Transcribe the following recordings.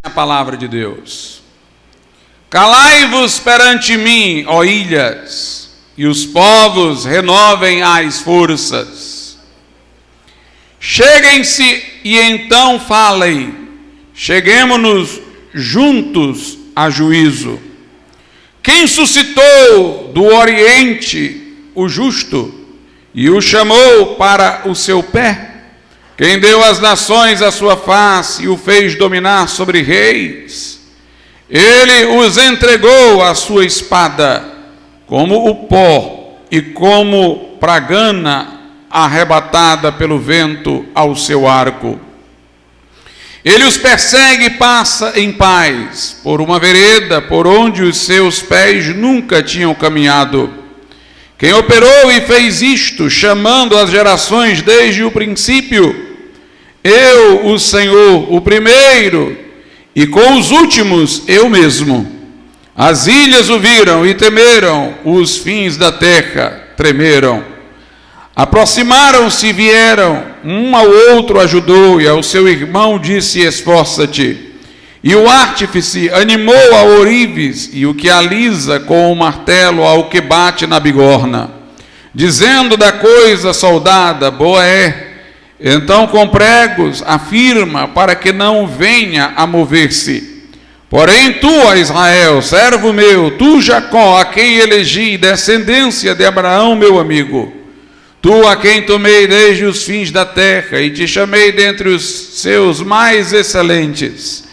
A palavra de Deus. Calai-vos perante mim, ó ilhas, e os povos renovem as forças. Cheguem-se e então falem, cheguemo-nos juntos a juízo. Quem suscitou do Oriente o justo e o chamou para o seu pé? Quem deu às nações a sua face e o fez dominar sobre reis? Ele os entregou à sua espada, como o pó e como pragana arrebatada pelo vento ao seu arco. Ele os persegue e passa em paz, por uma vereda por onde os seus pés nunca tinham caminhado. Quem operou e fez isto, chamando as gerações desde o princípio? Eu, o Senhor, o primeiro, e com os últimos, eu mesmo. As ilhas o viram e temeram, os fins da terra tremeram. Aproximaram-se e vieram, um ao outro ajudou, e ao seu irmão disse, esforça-te. E o artífice animou a ourives, e o que alisa com o martelo ao que bate na bigorna, dizendo da coisa soldada, boa é. Então com pregos afirma para que não venha a mover-se. Porém tu, ó Israel, servo meu, tu Jacó, a quem elegi, descendência de Abraão, meu amigo, tu a quem tomei desde os fins da terra e te chamei dentre os seus mais excelentes,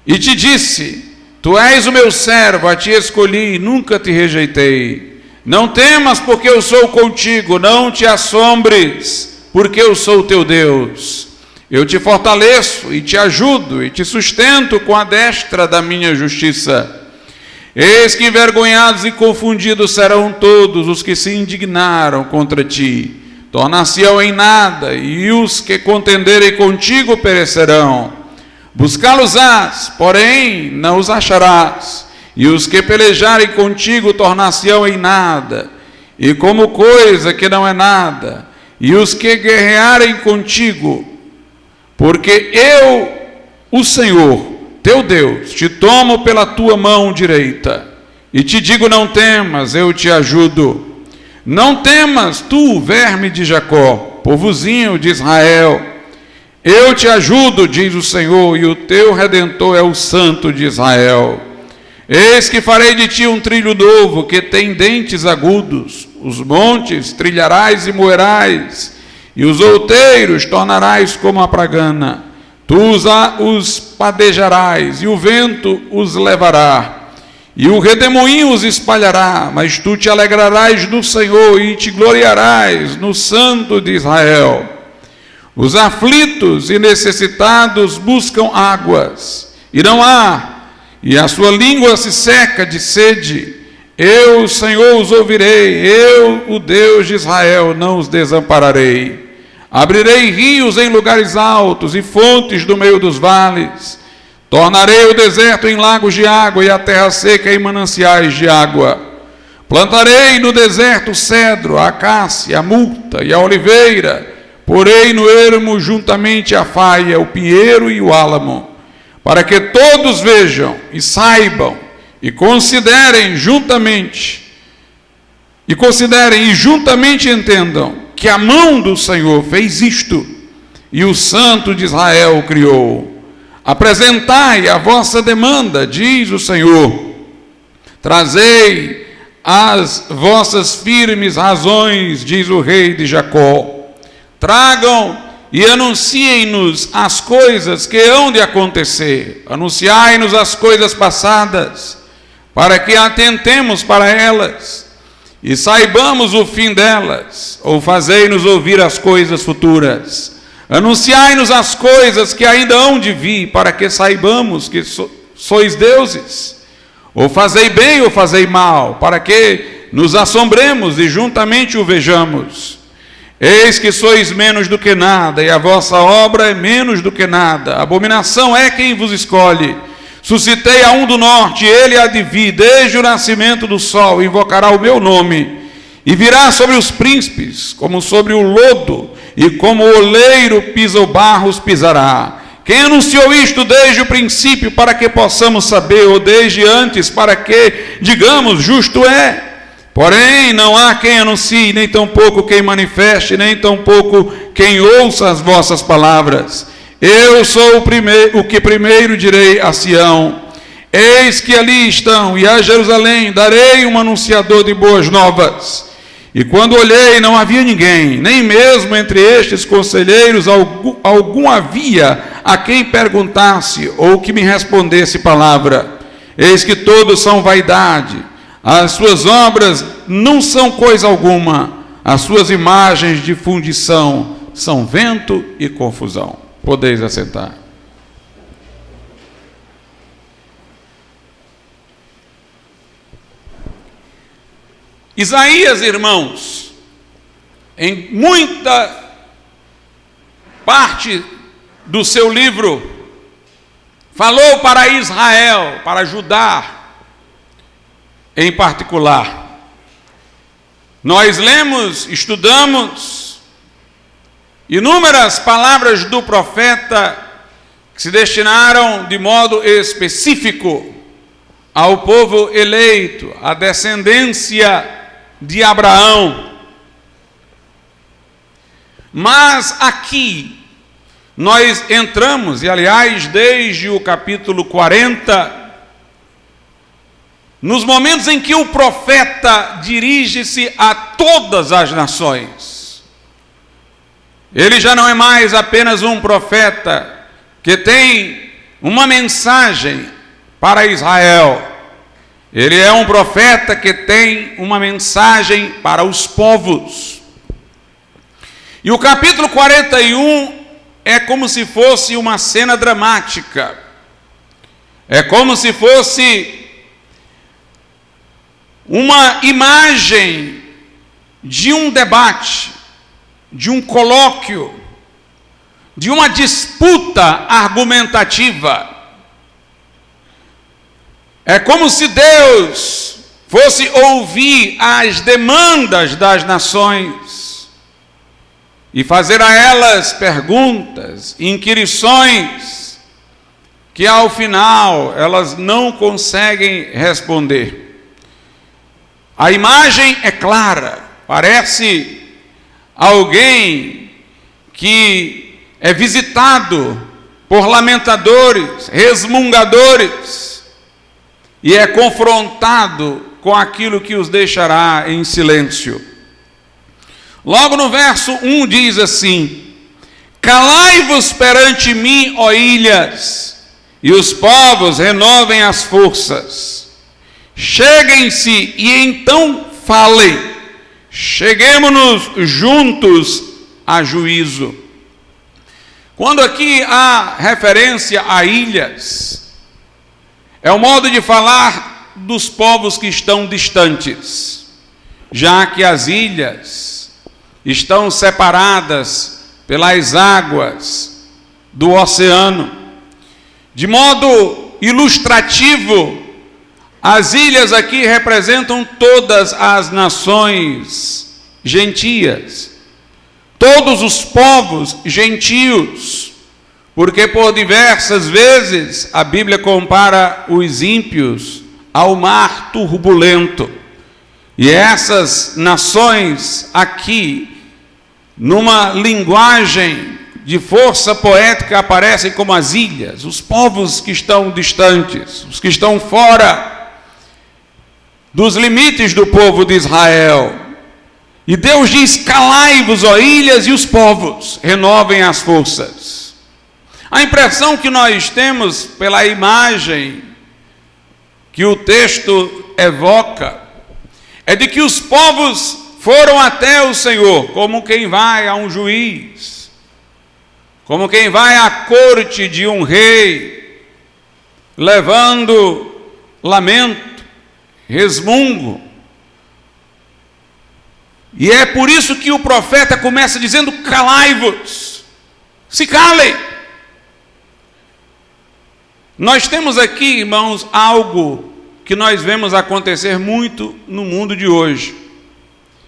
e te disse, tu és o meu servo, a ti escolhi e nunca te rejeitei. Não temas, porque eu sou contigo, não te assombres, porque eu sou o teu Deus. Eu te fortaleço e te ajudo e te sustento com a destra da minha justiça. Eis que envergonhados e confundidos serão todos os que se indignaram contra ti. Tornar-se-ão em nada, e os que contenderem contigo perecerão. Buscá-los-ás, porém não os acharás. E os que pelejarem contigo tornar-se-ão em nada, e como coisa que não é nada. E os que guerrearem contigo, porque eu, o Senhor, teu Deus, te tomo pela tua mão direita, e te digo, não temas, eu te ajudo. Não temas, tu, verme de Jacó, povozinho de Israel, eu te ajudo, diz o Senhor, e o teu Redentor é o Santo de Israel. Eis que farei de ti um trilho novo, que tem dentes agudos. Os montes trilharás e moerás, e os outeiros tornarás como a pragana. Tu os padejarás, e o vento os levará, e o redemoinho os espalhará, mas tu te alegrarás no Senhor, e te gloriarás no Santo de Israel. Os aflitos e necessitados buscam águas, e não há, e a sua língua se seca de sede. Eu, o Senhor, os ouvirei, eu, o Deus de Israel, não os desampararei. Abrirei rios em lugares altos e fontes no meio dos vales. Tornarei o deserto em lagos de água e a terra seca em mananciais de água. Plantarei no deserto o cedro, a acácia, a murta e a oliveira. Porei no ermo juntamente a faia, o pinheiro e o álamo, para que todos vejam e saibam, e considerem e juntamente entendam que a mão do Senhor fez isto, e o Santo de Israel o criou. Apresentai a vossa demanda, diz o Senhor. Trazei as vossas firmes razões, diz o rei de Jacó. Tragam e anunciem-nos as coisas que hão de acontecer. Anunciai-nos as coisas passadas, para que atentemos para elas e saibamos o fim delas, ou fazei-nos ouvir as coisas futuras. Anunciai-nos as coisas que ainda hão de vir, para que saibamos que sois deuses. Ou fazei bem ou fazei mal, para que nos assombremos e juntamente o vejamos. Eis que sois menos do que nada, e a vossa obra é menos do que nada. Abominação é quem vos escolhe. Suscitei a um do norte, ele há de vir, desde o nascimento do sol, invocará o meu nome, e virá sobre os príncipes, como sobre o lodo, e como o oleiro pisa o barro, os pisará. Quem anunciou isto desde o princípio, para que possamos saber, ou desde antes, para que digamos, justo é? Porém, não há quem anuncie, nem tampouco quem manifeste, nem tampouco quem ouça as vossas palavras. Eu sou o que primeiro direi a Sião, eis que ali estão, e a Jerusalém darei um anunciador de boas novas. E quando olhei, não havia ninguém, nem mesmo entre estes conselheiros algum havia a quem perguntasse, ou que me respondesse palavra. Eis que todos são vaidade, as suas obras não são coisa alguma, as suas imagens de fundição são vento e confusão. Podeis assentar. Isaías, irmãos, em muita parte do seu livro, falou para Israel, para Judá em particular. Nós lemos, estudamos inúmeras palavras do profeta que se destinaram de modo específico ao povo eleito, à descendência de Abraão. Mas aqui nós entramos, e aliás, desde o capítulo 40, nos momentos em que o profeta dirige-se a todas as nações. Ele já não é mais apenas um profeta que tem uma mensagem para Israel. Ele é um profeta que tem uma mensagem para os povos. E o capítulo 41 é como se fosse uma cena dramática. É como se fosse uma imagem de um debate, de um colóquio, de uma disputa argumentativa. É como se Deus fosse ouvir as demandas das nações e fazer a elas perguntas, inquirições, que ao final elas não conseguem responder. A imagem é clara, parece alguém que é visitado por lamentadores, resmungadores, e é confrontado com aquilo que os deixará em silêncio. Logo no verso 1 diz assim: calai-vos perante mim, ó ilhas, e os povos renovem as forças. Cheguem-se e então falem, cheguemo-nos juntos a juízo. Quando aqui há referência a ilhas, é o modo de falar dos povos que estão distantes, já que as ilhas estão separadas pelas águas do oceano. De modo ilustrativo, as ilhas aqui representam todas as nações gentias, todos os povos gentios, porque por diversas vezes a Bíblia compara os ímpios ao mar turbulento. E essas nações aqui, numa linguagem de força poética, aparecem como as ilhas, os povos que estão distantes, os que estão fora dos limites do povo de Israel. E Deus diz: calai-vos, ó ilhas, e os povos renovem as forças. A impressão que nós temos pela imagem que o texto evoca é de que os povos foram até o Senhor, como quem vai a um juiz, como quem vai à corte de um rei, levando lamento, resmungo, E é por isso que o profeta começa dizendo: calai-vos, se calem. Nós temos aqui, irmãos, algo que nós vemos acontecer muito no mundo de hoje,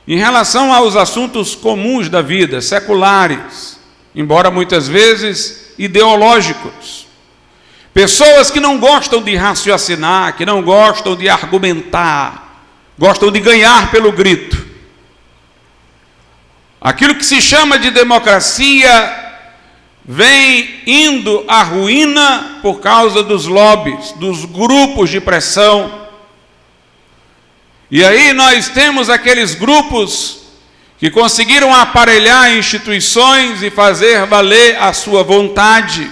em relação aos assuntos comuns da vida, seculares, embora muitas vezes ideológicos. Pessoas que não gostam de raciocinar, que não gostam de argumentar, gostam de ganhar pelo grito. Aquilo que se chama de democracia vem indo à ruína por causa dos lobbies, dos grupos de pressão. E aí nós temos aqueles grupos que conseguiram aparelhar instituições e fazer valer a sua vontade,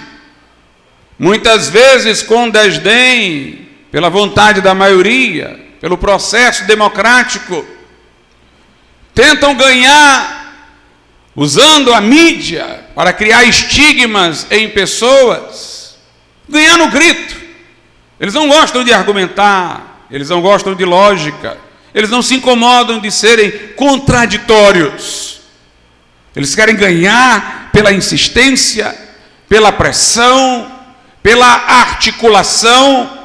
muitas vezes com desdém pela vontade da maioria, pelo processo democrático. Tentam ganhar usando a mídia para criar estigmas em pessoas, ganhar no grito. Eles não gostam de argumentar, eles não gostam de lógica, eles não se incomodam de serem contraditórios. Eles querem ganhar pela insistência, pela pressão, pela articulação.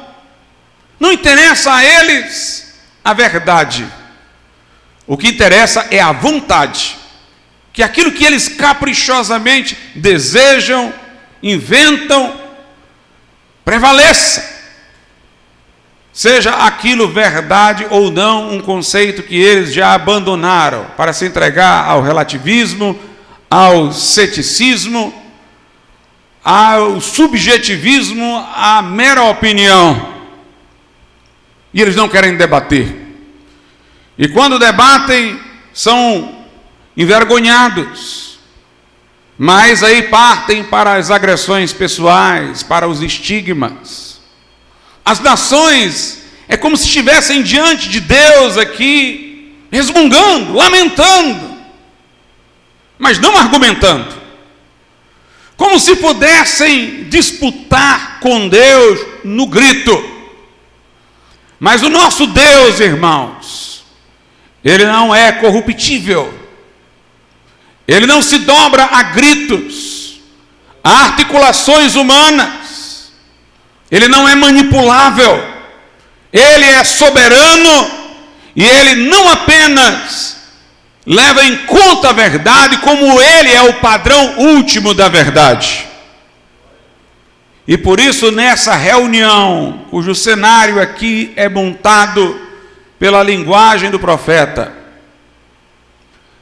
Não interessa a eles a verdade. O que interessa é a vontade, que aquilo que eles caprichosamente desejam, inventam, prevaleça. Seja aquilo verdade ou não, um conceito que eles já abandonaram para se entregar ao relativismo, ao ceticismo, ao subjetivismo, à mera opinião. E eles não querem debater. E quando debatem, são envergonhados, mas aí partem para as agressões pessoais, para os estigmas. As nações é como se estivessem diante de Deus aqui, resmungando, lamentando, mas não argumentando, como se pudessem disputar com Deus no grito. Mas o nosso Deus, irmãos, ele não é corruptível. Ele não se dobra a gritos, a articulações humanas. Ele não é manipulável. Ele é soberano e ele não apenas leva em conta a verdade, como ele é o padrão último da verdade. E por isso, nessa reunião, cujo cenário aqui é montado pela linguagem do profeta,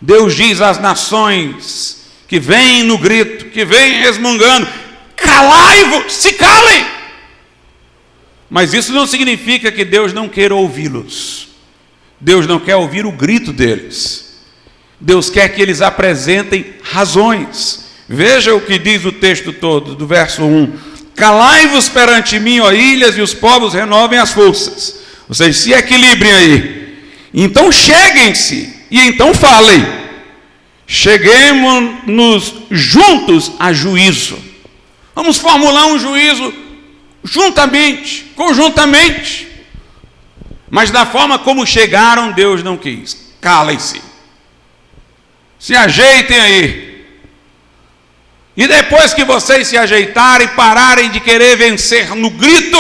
Deus diz às nações que vêm no grito, que vêm resmungando: calai-vos, se calem. Mas isso não significa que Deus não queira ouvi-los. Deus não quer ouvir o grito deles. Deus quer que eles apresentem razões. Veja o que diz o texto todo, do verso 1. Calai-vos perante mim, ó ilhas, e os povos renovem as forças. Ou seja, se equilibrem aí. Então cheguem-se e então falem. Cheguemos-nos juntos a juízo. Vamos formular um juízo juntamente, conjuntamente. Mas da forma como chegaram, Deus não quis. Calem-se. Se ajeitem aí. E depois que vocês se ajeitarem, pararem de querer vencer no grito,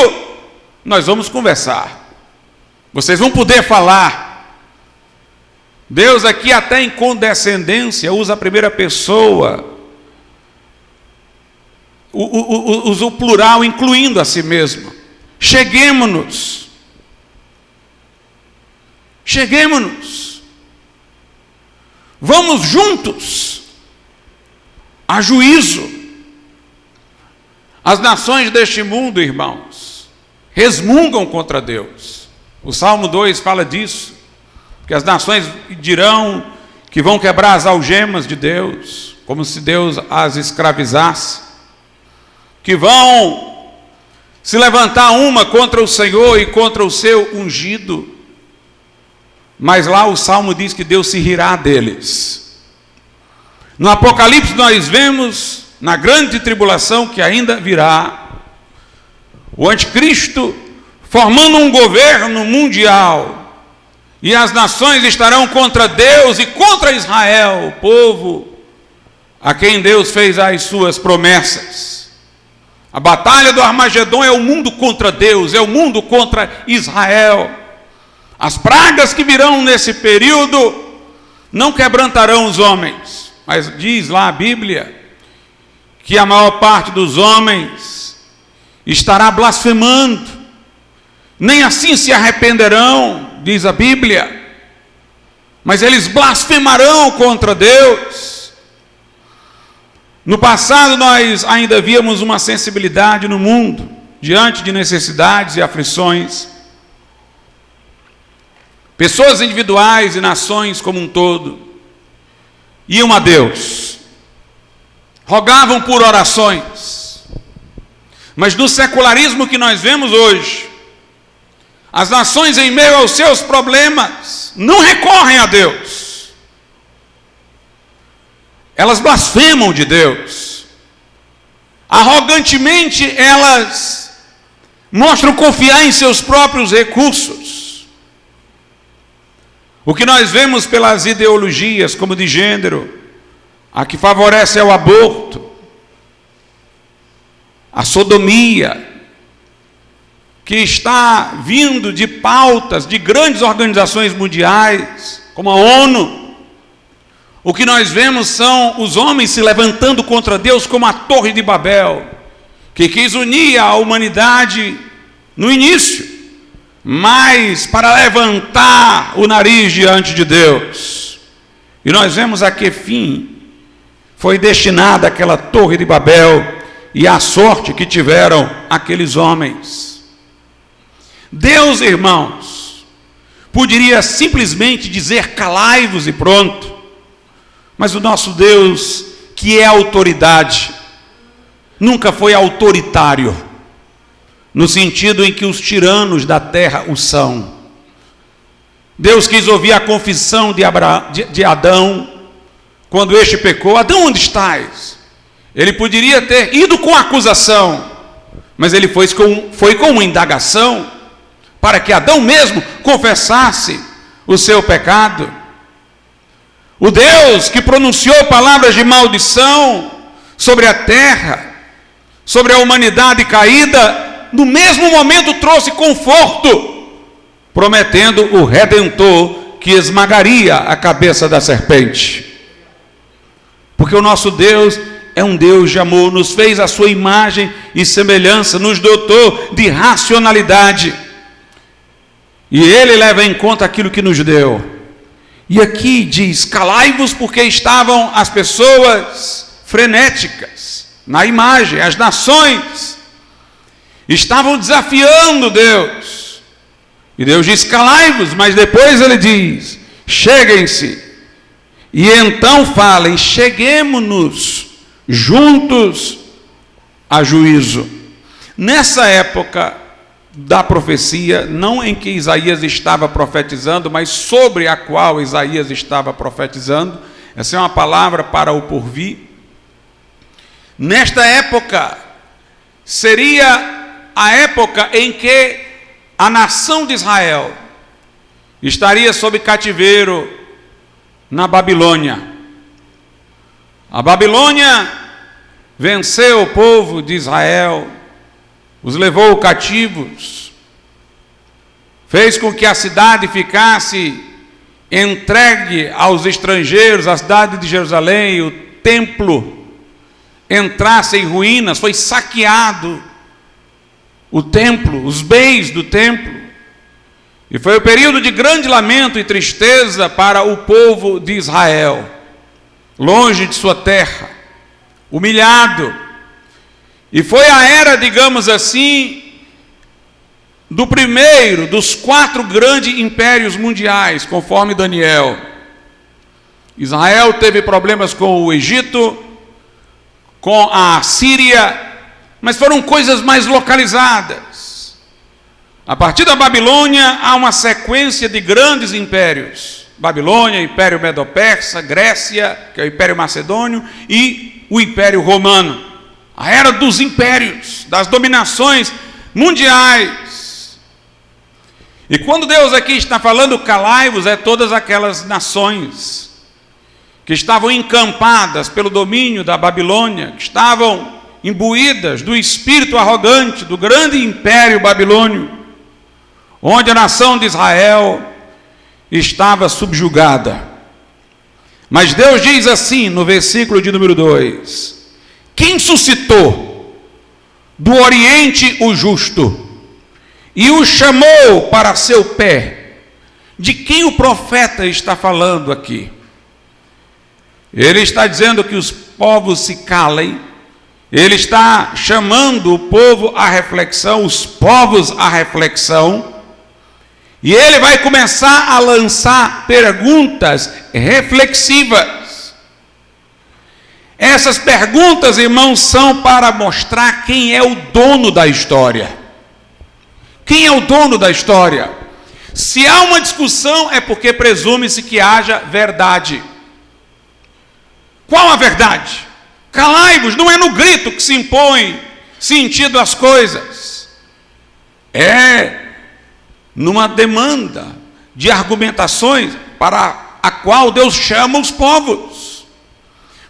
nós vamos conversar. Vocês vão poder falar. Deus aqui até em condescendência usa a primeira pessoa, usa o plural, incluindo a si mesmo. Cheguemo-nos. Cheguemo-nos. Vamos juntos a juízo. As nações deste mundo, irmãos, resmungam contra Deus. O Salmo 2 fala disso. Que as nações dirão que vão quebrar as algemas de Deus, como se Deus as escravizasse, que vão se levantar uma contra o Senhor e contra o seu ungido, mas lá o Salmo diz que Deus se rirá deles. No Apocalipse nós vemos, na grande tribulação que ainda virá, o anticristo formando um governo mundial, E as nações estarão contra Deus e contra Israel, o povo a quem Deus fez as suas promessas. A batalha do Armagedon é o mundo contra Deus, é o mundo contra Israel. As pragas que virão nesse período não quebrantarão os homens, mas diz lá a Bíblia que a maior parte dos homens estará blasfemando, nem assim se arrependerão, diz a Bíblia, mas eles blasfemarão contra Deus. No passado nós ainda víamos uma sensibilidade no mundo, diante de necessidades e aflições. Pessoas individuais e nações como um todo iam a Deus, rogavam por orações, mas no secularismo que nós vemos hoje, as nações em meio aos seus problemas não recorrem a Deus. Elas blasfemam de Deus. Arrogantemente elas mostram confiar em seus próprios recursos. O que nós vemos pelas ideologias como de gênero, a que favorece é o aborto, a sodomia, que está vindo de pautas de grandes organizações mundiais, como a ONU. O que nós vemos são os homens se levantando contra Deus como a Torre de Babel, que quis unir a humanidade no início, mas para levantar o nariz diante de Deus. E nós vemos a que fim foi destinada aquela Torre de Babel e a sorte que tiveram aqueles homens. Deus, irmãos, poderia simplesmente dizer calai-vos e pronto. Mas o nosso Deus, que é autoridade, nunca foi autoritário, no sentido em que os tiranos da terra o são. Deus quis ouvir a confissão de Adão, quando este pecou. Adão, onde estás? Ele poderia ter ido com acusação, mas ele foi com uma indagação, para que Adão mesmo confessasse o seu pecado. O Deus que pronunciou palavras de maldição sobre a terra, sobre a humanidade caída, no mesmo momento trouxe conforto, prometendo o Redentor que esmagaria a cabeça da serpente. Porque o nosso Deus é um Deus de amor, nos fez a sua imagem e semelhança, nos dotou de racionalidade. E Ele leva em conta aquilo que nos deu. E aqui diz, calai-vos, porque estavam as pessoas frenéticas na imagem, as nações estavam desafiando Deus. E Deus diz, calai-vos, mas depois Ele diz, cheguem-se, e então falem, cheguemo-nos juntos a juízo. Nessa época da profecia, não em que Isaías estava profetizando, mas sobre a qual Isaías estava profetizando, essa é uma palavra para o porvir. Nesta época, seria a época em que a nação de Israel estaria sob cativeiro na Babilônia. A Babilônia venceu o povo de Israel, os levou cativos, fez com que a cidade ficasse entregue aos estrangeiros, a cidade de Jerusalém, o templo entrasse em ruínas, foi saqueado o templo, os bens do templo, e foi o período de grande lamento e tristeza para o povo de Israel, longe de sua terra, humilhado. E foi a era, digamos assim, do primeiro dos 4 grandes impérios mundiais, conforme Daniel. Israel teve problemas com o Egito, com a Síria, mas foram coisas mais localizadas. A partir da Babilônia há uma sequência de grandes impérios. Babilônia, Império Medo-Persa, Grécia, que é o Império Macedônio, e o Império Romano. A era dos impérios, das dominações mundiais. E quando Deus aqui está falando calai-vos, é todas aquelas nações que estavam encampadas pelo domínio da Babilônia, que estavam imbuídas do espírito arrogante do grande império babilônio, onde a nação de Israel estava subjugada. Mas Deus diz assim no versículo de número 2: quem suscitou do Oriente o justo e o chamou para seu pé? De quem o profeta está falando aqui? Ele está dizendo que os povos se calem, ele está chamando o povo à reflexão, os povos à reflexão, e ele vai começar a lançar perguntas reflexivas. Essas perguntas, irmãos, são para mostrar quem é o dono da história. Quem é o dono da história? Se há uma discussão, é porque presume-se que haja verdade. Qual a verdade? Calai-vos, não é no grito que se impõe sentido às coisas. É numa demanda de argumentações para a qual Deus chama os povos.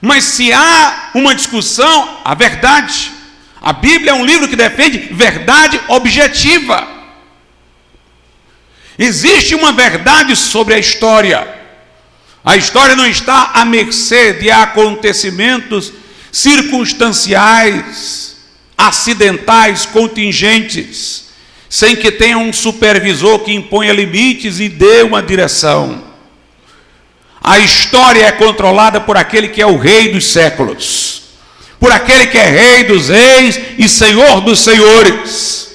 Mas se há uma discussão, a verdade. A Bíblia é um livro que defende verdade objetiva. Existe uma verdade sobre a história. A história não está à mercê de acontecimentos circunstanciais, acidentais, contingentes, sem que tenha um supervisor que imponha limites e dê uma direção. A história é controlada por aquele que é o rei dos séculos, por aquele que é rei dos reis e senhor dos senhores.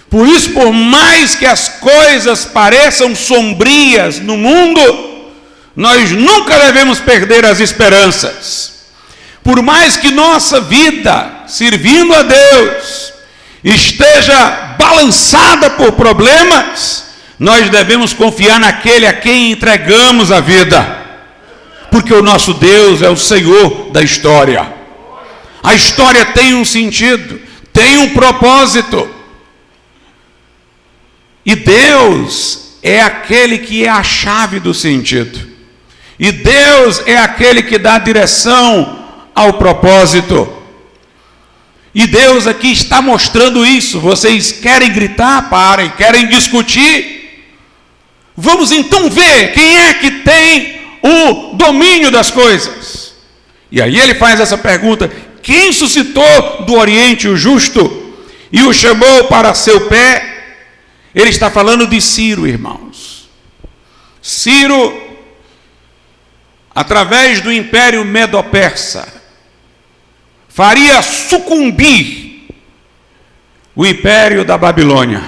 Por isso, por mais que as coisas pareçam sombrias no mundo, nós nunca devemos perder as esperanças. Por mais que nossa vida, servindo a Deus, esteja balançada por problemas, nós devemos confiar naquele a quem entregamos a vida, porque o nosso Deus é o Senhor da história. A história tem um sentido, tem um propósito, e Deus é aquele que é a chave do sentido. E Deus é aquele que dá direção ao propósito. E Deus aqui está mostrando isso. Vocês querem gritar? Parem. Querem discutir? Vamos então ver quem é que tem o domínio das coisas. E aí ele faz essa pergunta: quem suscitou do Oriente o justo e o chamou para seu pé? Ele está falando de Ciro, irmãos. Ciro, através do Império Medo-Persa, faria sucumbir o Império da Babilônia.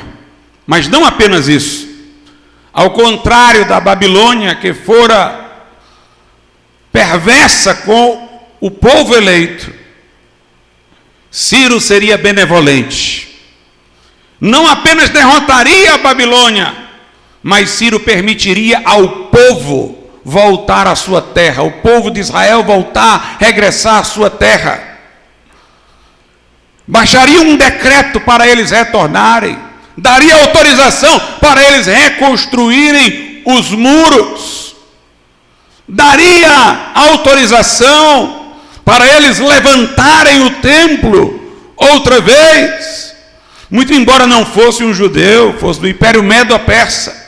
Mas não apenas isso. Ao contrário da Babilônia, que fora perversa com o povo eleito, Ciro seria benevolente. Não apenas derrotaria a Babilônia, mas Ciro permitiria ao povo voltar à sua terra, o povo de Israel voltar, regressar à sua terra. Baixaria um decreto para eles retornarem, daria autorização para eles reconstruírem os muros, daria autorização para eles levantarem o templo outra vez. Muito embora não fosse um judeu, fosse do Império Medo-Persa,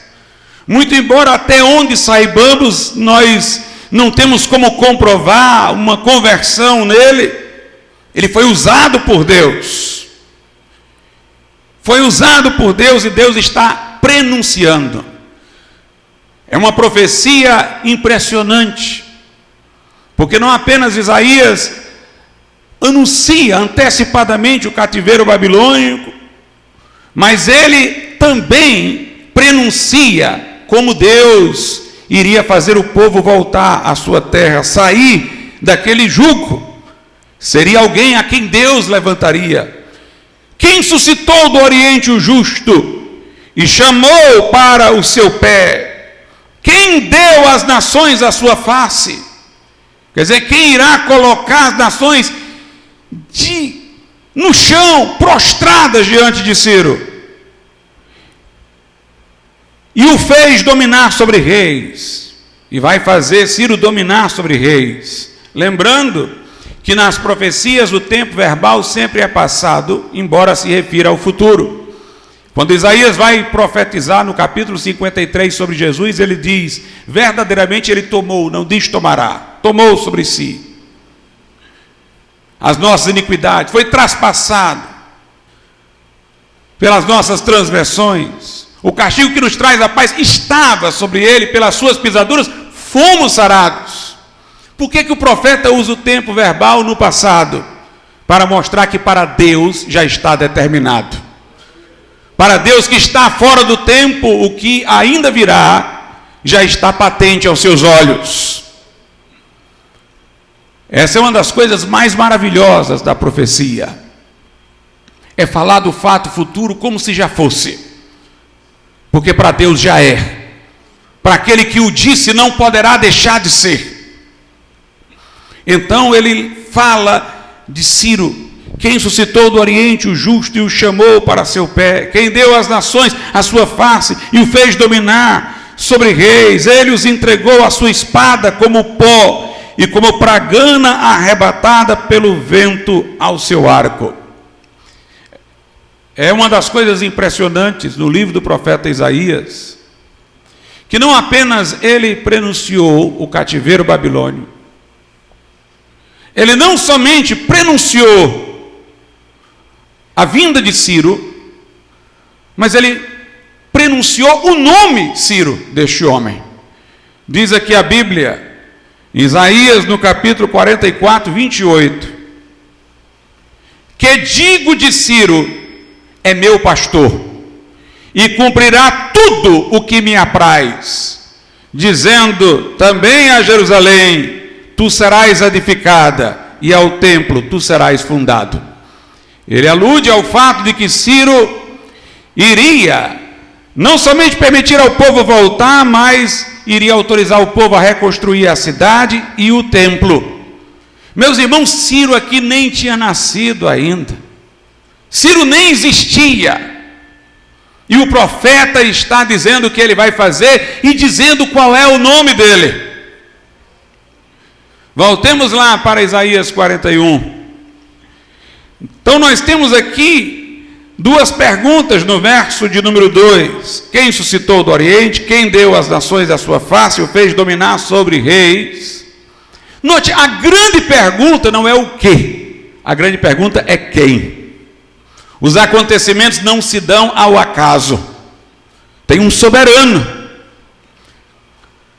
muito embora até onde saibamos nós não temos como comprovar uma conversão nele, ele foi usado por Deus. Foi usado por Deus e Deus está prenunciando. É uma profecia impressionante, porque não apenas Isaías anuncia antecipadamente o cativeiro babilônico, mas ele também prenuncia como Deus iria fazer o povo voltar à sua terra, sair daquele jugo. Seria alguém a quem Deus levantaria. Quem suscitou do Oriente o justo e chamou para o seu pé? Quem deu às nações a sua face? Quer dizer, quem irá colocar as nações no chão, prostradas diante de Ciro? e o fez dominar sobre reis, e vai fazer Ciro dominar sobre reis. Lembrando que nas profecias o tempo verbal sempre é passado, embora se refira ao futuro. Quando Isaías vai profetizar no capítulo 53 sobre Jesus, ele diz, verdadeiramente ele tomou, não diz tomará, tomou sobre si as nossas iniquidades, foi traspassado pelas nossas transgressões, o castigo que nos traz a paz estava sobre ele, pelas suas pisaduras fomos sarados. Por que o profeta usa o tempo verbal no passado? Para mostrar que para Deus já está determinado. Para Deus que está fora do tempo, o que ainda virá, já está patente aos seus olhos. Essa é uma das coisas mais maravilhosas da profecia. É falar do fato futuro como se já fosse. Porque para Deus já é. Para aquele que o disse, não poderá deixar de ser. Então ele fala de Ciro, quem suscitou do Oriente o justo e o chamou para seu pé, quem deu às nações a sua face e o fez dominar sobre reis, ele os entregou à sua espada como pó e como pragana arrebatada pelo vento ao seu arco. É uma das coisas impressionantes no livro do profeta Isaías, que não apenas ele prenunciou o cativeiro babilônio, ele não somente prenunciou a vinda de Ciro, mas ele prenunciou o nome Ciro deste homem. Diz aqui a Bíblia, Isaías no capítulo 44, 28, que digo de Ciro, é meu pastor, e cumprirá tudo o que me apraz, dizendo também a Jerusalém, tu serás edificada, e ao templo tu serás fundado. Ele alude ao fato de que Ciro iria não somente permitir ao povo voltar, mas iria autorizar o povo a reconstruir a cidade e o templo. Meus irmãos, Ciro aqui nem tinha nascido ainda. Ciro nem existia. E o profeta está dizendo o que ele vai fazer e dizendo qual é o nome dele. Voltemos lá para Isaías 41. Então nós temos aqui duas perguntas no verso de número 2. Quem suscitou do Oriente, quem deu às nações a sua face, o fez dominar sobre reis. Note, a grande pergunta não é o que, a grande pergunta é quem. Os acontecimentos não se dão ao acaso, tem um soberano.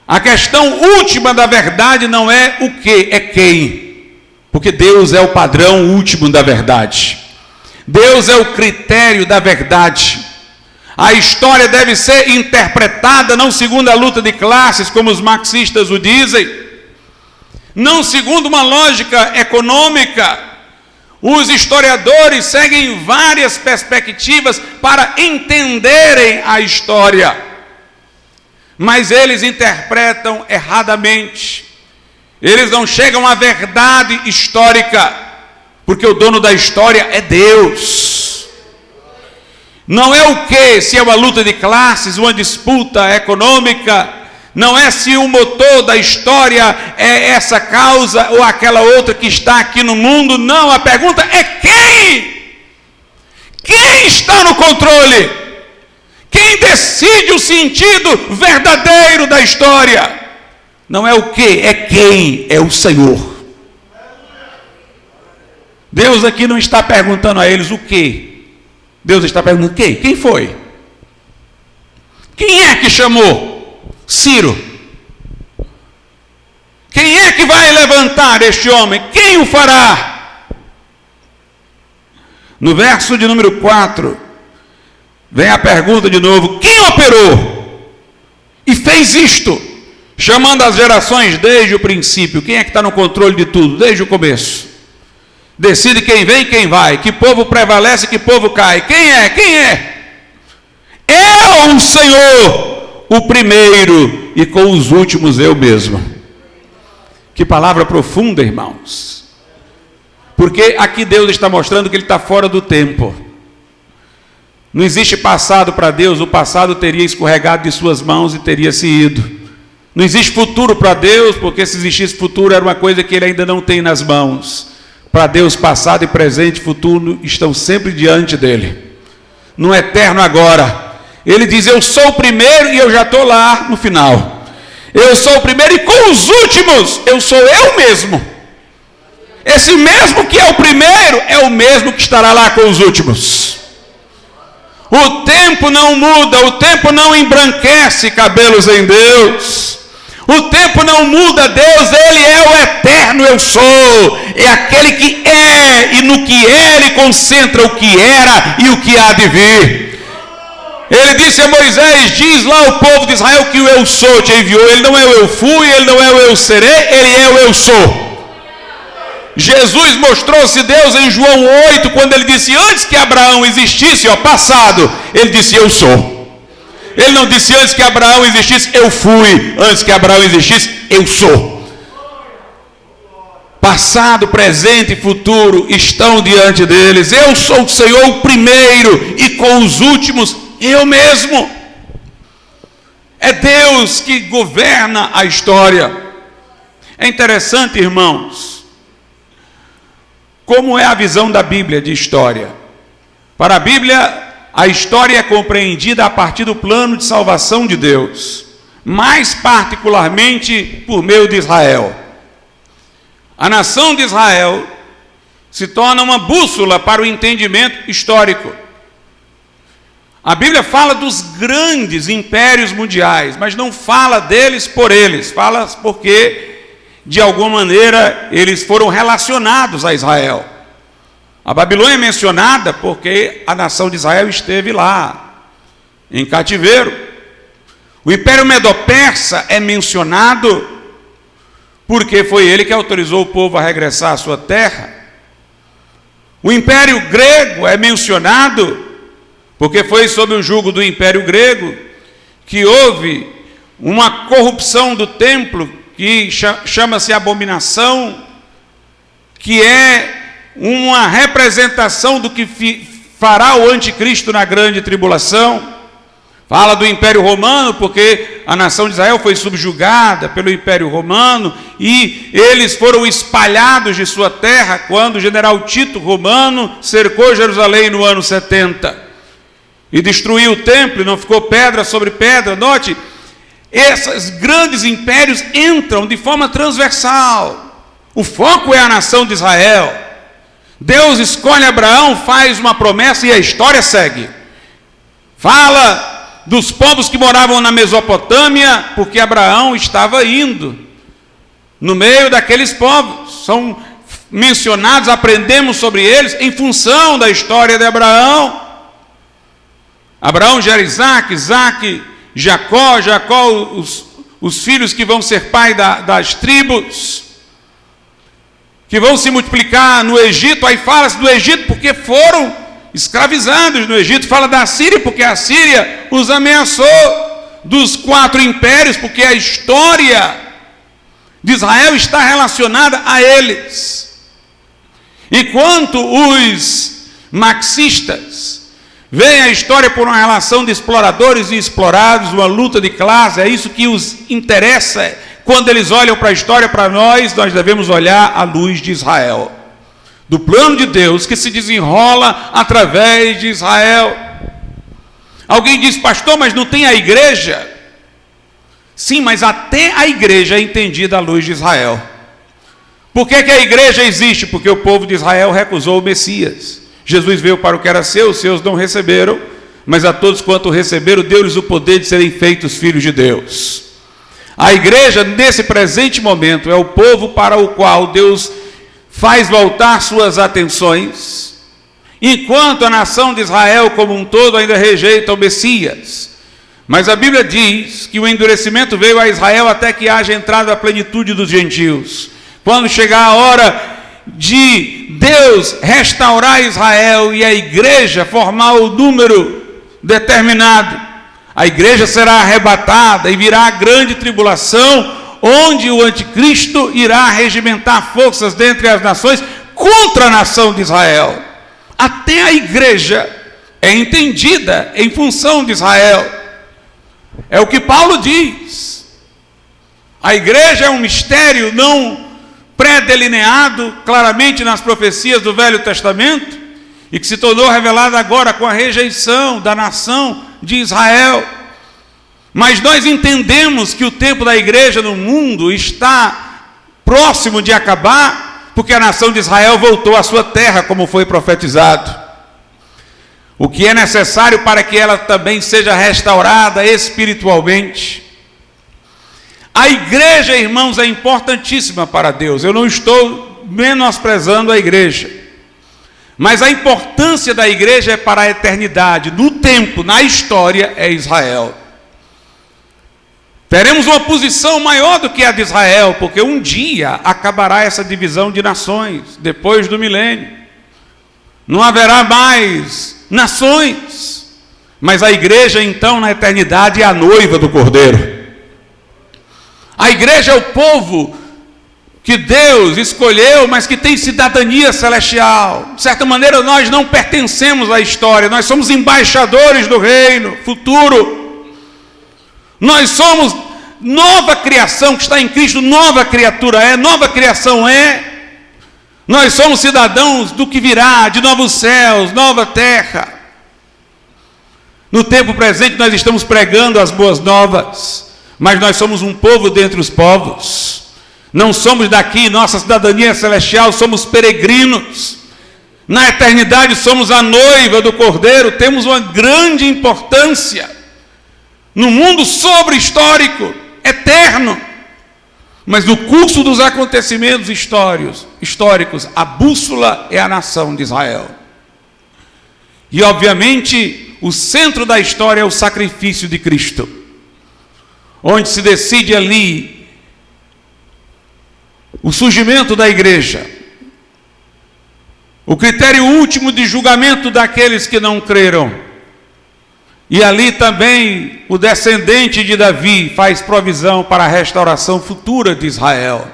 A questão última da verdade não é o que, é quem. Porque Deus é o padrão último da verdade. Deus é o critério da verdade. A história deve ser interpretada não segundo a luta de classes, como os marxistas o dizem, não segundo uma lógica econômica. Os historiadores seguem várias perspectivas para entenderem a história, mas eles interpretam erradamente. Eles não chegam à verdade histórica, porque o dono da história é Deus. Não é o que, se é uma luta de classes, uma disputa econômica, não é se o motor da história é essa causa ou aquela outra que está aqui no mundo, não, a pergunta é quem? Quem está no controle? Quem decide o sentido verdadeiro da história? Não é o que, é quem, é o Senhor. Deus aqui não está perguntando a eles o que. Deus está perguntando quem? Quem foi? Quem é que chamou Ciro? Quem é que vai levantar este homem? Quem o fará? No verso de número 4, vem a pergunta de novo, quem operou e fez isto? Chamando as gerações desde o princípio. Quem é que está no controle de tudo? Desde o começo. Decide quem vem e quem vai. Que povo prevalece e que povo cai. Quem é? Quem é? É o Senhor, o primeiro, e com os últimos eu mesmo. Que palavra profunda, irmãos. Porque aqui Deus está mostrando que Ele está fora do tempo. Não existe passado para Deus, o passado teria escorregado de suas mãos e teria se ido. Não existe futuro para Deus, porque se existisse futuro era uma coisa que Ele ainda não tem nas mãos. Para Deus, passado e presente e futuro estão sempre diante dEle, no eterno agora. Ele diz: eu sou o primeiro e eu já estou lá no final. Eu sou o primeiro e com os últimos eu sou eu mesmo. Esse mesmo que é o primeiro é o mesmo que estará lá com os últimos. O tempo não muda, o tempo não embranquece cabelos em Deus. O tempo não muda Deus, Ele é o eterno eu sou. É aquele que é, e no que é Ele concentra o que era e o que há de vir. Ele disse a Moisés: diz lá ao povo de Israel que o eu sou te enviou. Ele não é o eu fui, Ele não é o eu serei, Ele é o eu sou. Jesus mostrou-se Deus em João 8, quando Ele disse: antes que Abraão existisse, passado, Ele disse: eu sou. Ele não disse antes que Abraão existisse, eu fui. Antes que Abraão existisse, eu sou. Passado, presente e futuro estão diante deles. Eu sou o Senhor o primeiro, e com os últimos eu mesmo. É Deus que governa a história. É interessante, irmãos, como é a visão da Bíblia de história. Para a Bíblia, a história é compreendida a partir do plano de salvação de Deus, mais particularmente por meio de Israel. A nação de Israel se torna uma bússola para o entendimento histórico. A Bíblia fala dos grandes impérios mundiais, mas não fala deles por eles, fala porque, de alguma maneira, eles foram relacionados a Israel. A Babilônia é mencionada porque a nação de Israel esteve lá, em cativeiro. O Império Medo-Persa é mencionado porque foi ele que autorizou o povo a regressar à sua terra. O Império Grego é mencionado porque foi sob o jugo do Império Grego que houve uma corrupção do templo que chama-se abominação, que é uma representação do que fará o anticristo na grande tribulação. Fala do Império Romano, porque a nação de Israel foi subjugada pelo Império Romano e eles foram espalhados de sua terra quando o general Tito Romano cercou Jerusalém no ano 70 e destruiu o templo, e não ficou pedra sobre pedra. Note, esses grandes impérios entram de forma transversal. O foco é a nação de Israel. Deus escolhe Abraão, faz uma promessa e a história segue. Fala dos povos que moravam na Mesopotâmia, porque Abraão estava indo no meio daqueles povos. São mencionados, aprendemos sobre eles em função da história de Abraão. Abraão gera Isaac, Isaac, Jacó, Jacó, os filhos que vão ser pai das tribos, que vão se multiplicar no Egito. Aí fala-se do Egito porque foram escravizados no Egito. Fala da Síria porque a Síria os ameaçou. Dos 4 impérios porque a história de Israel está relacionada a eles. Enquanto os marxistas veem a história por uma relação de exploradores e explorados, uma luta de classe, é isso que os interessa. Quando eles olham para a história, para nós devemos olhar à luz de Israel, do plano de Deus que se desenrola através de Israel. Alguém diz: pastor, mas não tem a igreja? Sim, mas até a igreja é entendida à luz de Israel. Por que a igreja existe? Porque o povo de Israel recusou o Messias. Jesus veio para o que era seu, os seus não receberam, mas a todos quanto receberam, deu-lhes o poder de serem feitos filhos de Deus. A igreja, nesse presente momento, é o povo para o qual Deus faz voltar suas atenções, enquanto a nação de Israel como um todo ainda rejeita o Messias. Mas a Bíblia diz que o endurecimento veio a Israel até que haja entrado a plenitude dos gentios. Quando chegar a hora de Deus restaurar Israel e a igreja formar o número determinado, a igreja será arrebatada e virá a grande tribulação, onde o anticristo irá regimentar forças dentre as nações contra a nação de Israel. Até a igreja é entendida em função de Israel. É o que Paulo diz. A igreja é um mistério não pré-delineado claramente nas profecias do Velho Testamento e que se tornou revelado agora com a rejeição da nação de Israel. Mas nós entendemos que o tempo da igreja no mundo está próximo de acabar, porque a nação de Israel voltou à sua terra, como foi profetizado. O que é necessário para que ela também seja restaurada espiritualmente. A igreja, irmãos, é importantíssima para Deus. Eu não estou menosprezando a igreja, mas a importância da igreja é para a eternidade. No tempo, na história, é Israel. Teremos uma posição maior do que a de Israel, porque um dia acabará essa divisão de nações, depois do milênio. Não haverá mais nações, mas a igreja então na eternidade é a noiva do Cordeiro. A igreja é o povo que Deus escolheu, mas que tem cidadania celestial. De certa maneira nós não pertencemos à história, nós somos embaixadores do reino futuro. Nós somos nova criação que está em Cristo, nova criatura é, nova criação é. Nós somos cidadãos do que virá, de novos céus, nova terra. No tempo presente nós estamos pregando as boas novas, mas nós somos um povo dentre os povos. Não somos daqui, nossa cidadania é celestial, somos peregrinos. Na eternidade somos a noiva do Cordeiro, temos uma grande importância no mundo sobre-histórico, eterno. Mas no curso dos acontecimentos históricos, a bússola é a nação de Israel. E obviamente o centro da história é o sacrifício de Cristo, onde se decide ali o surgimento da igreja, o critério último de julgamento daqueles que não creram. E ali também o descendente de Davi faz provisão para a restauração futura de Israel.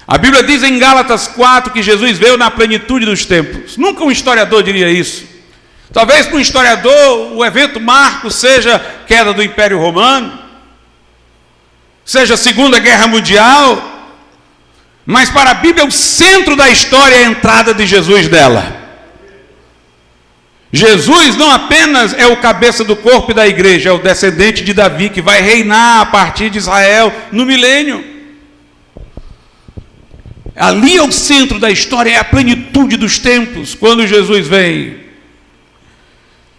A Bíblia diz em Gálatas 4 que Jesus veio na plenitude dos tempos. Nunca um historiador diria isso. Talvez para um historiador o evento marco seja a queda do Império Romano, seja a Segunda Guerra Mundial, mas para a Bíblia o centro da história é a entrada de Jesus nela. Jesus não apenas é o cabeça do corpo da igreja, é o descendente de Davi que vai reinar a partir de Israel no milênio. Ali é o centro da história, é a plenitude dos tempos, quando Jesus vem.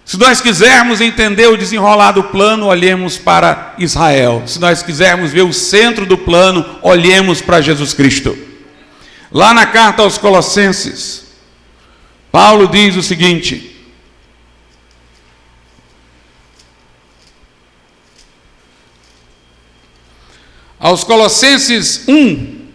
Se nós quisermos entender o desenrolar do plano, olhemos para Israel. Se nós quisermos ver o centro do plano, olhemos para Jesus Cristo. Lá na carta aos Colossenses, Paulo diz o seguinte: aos Colossenses 1,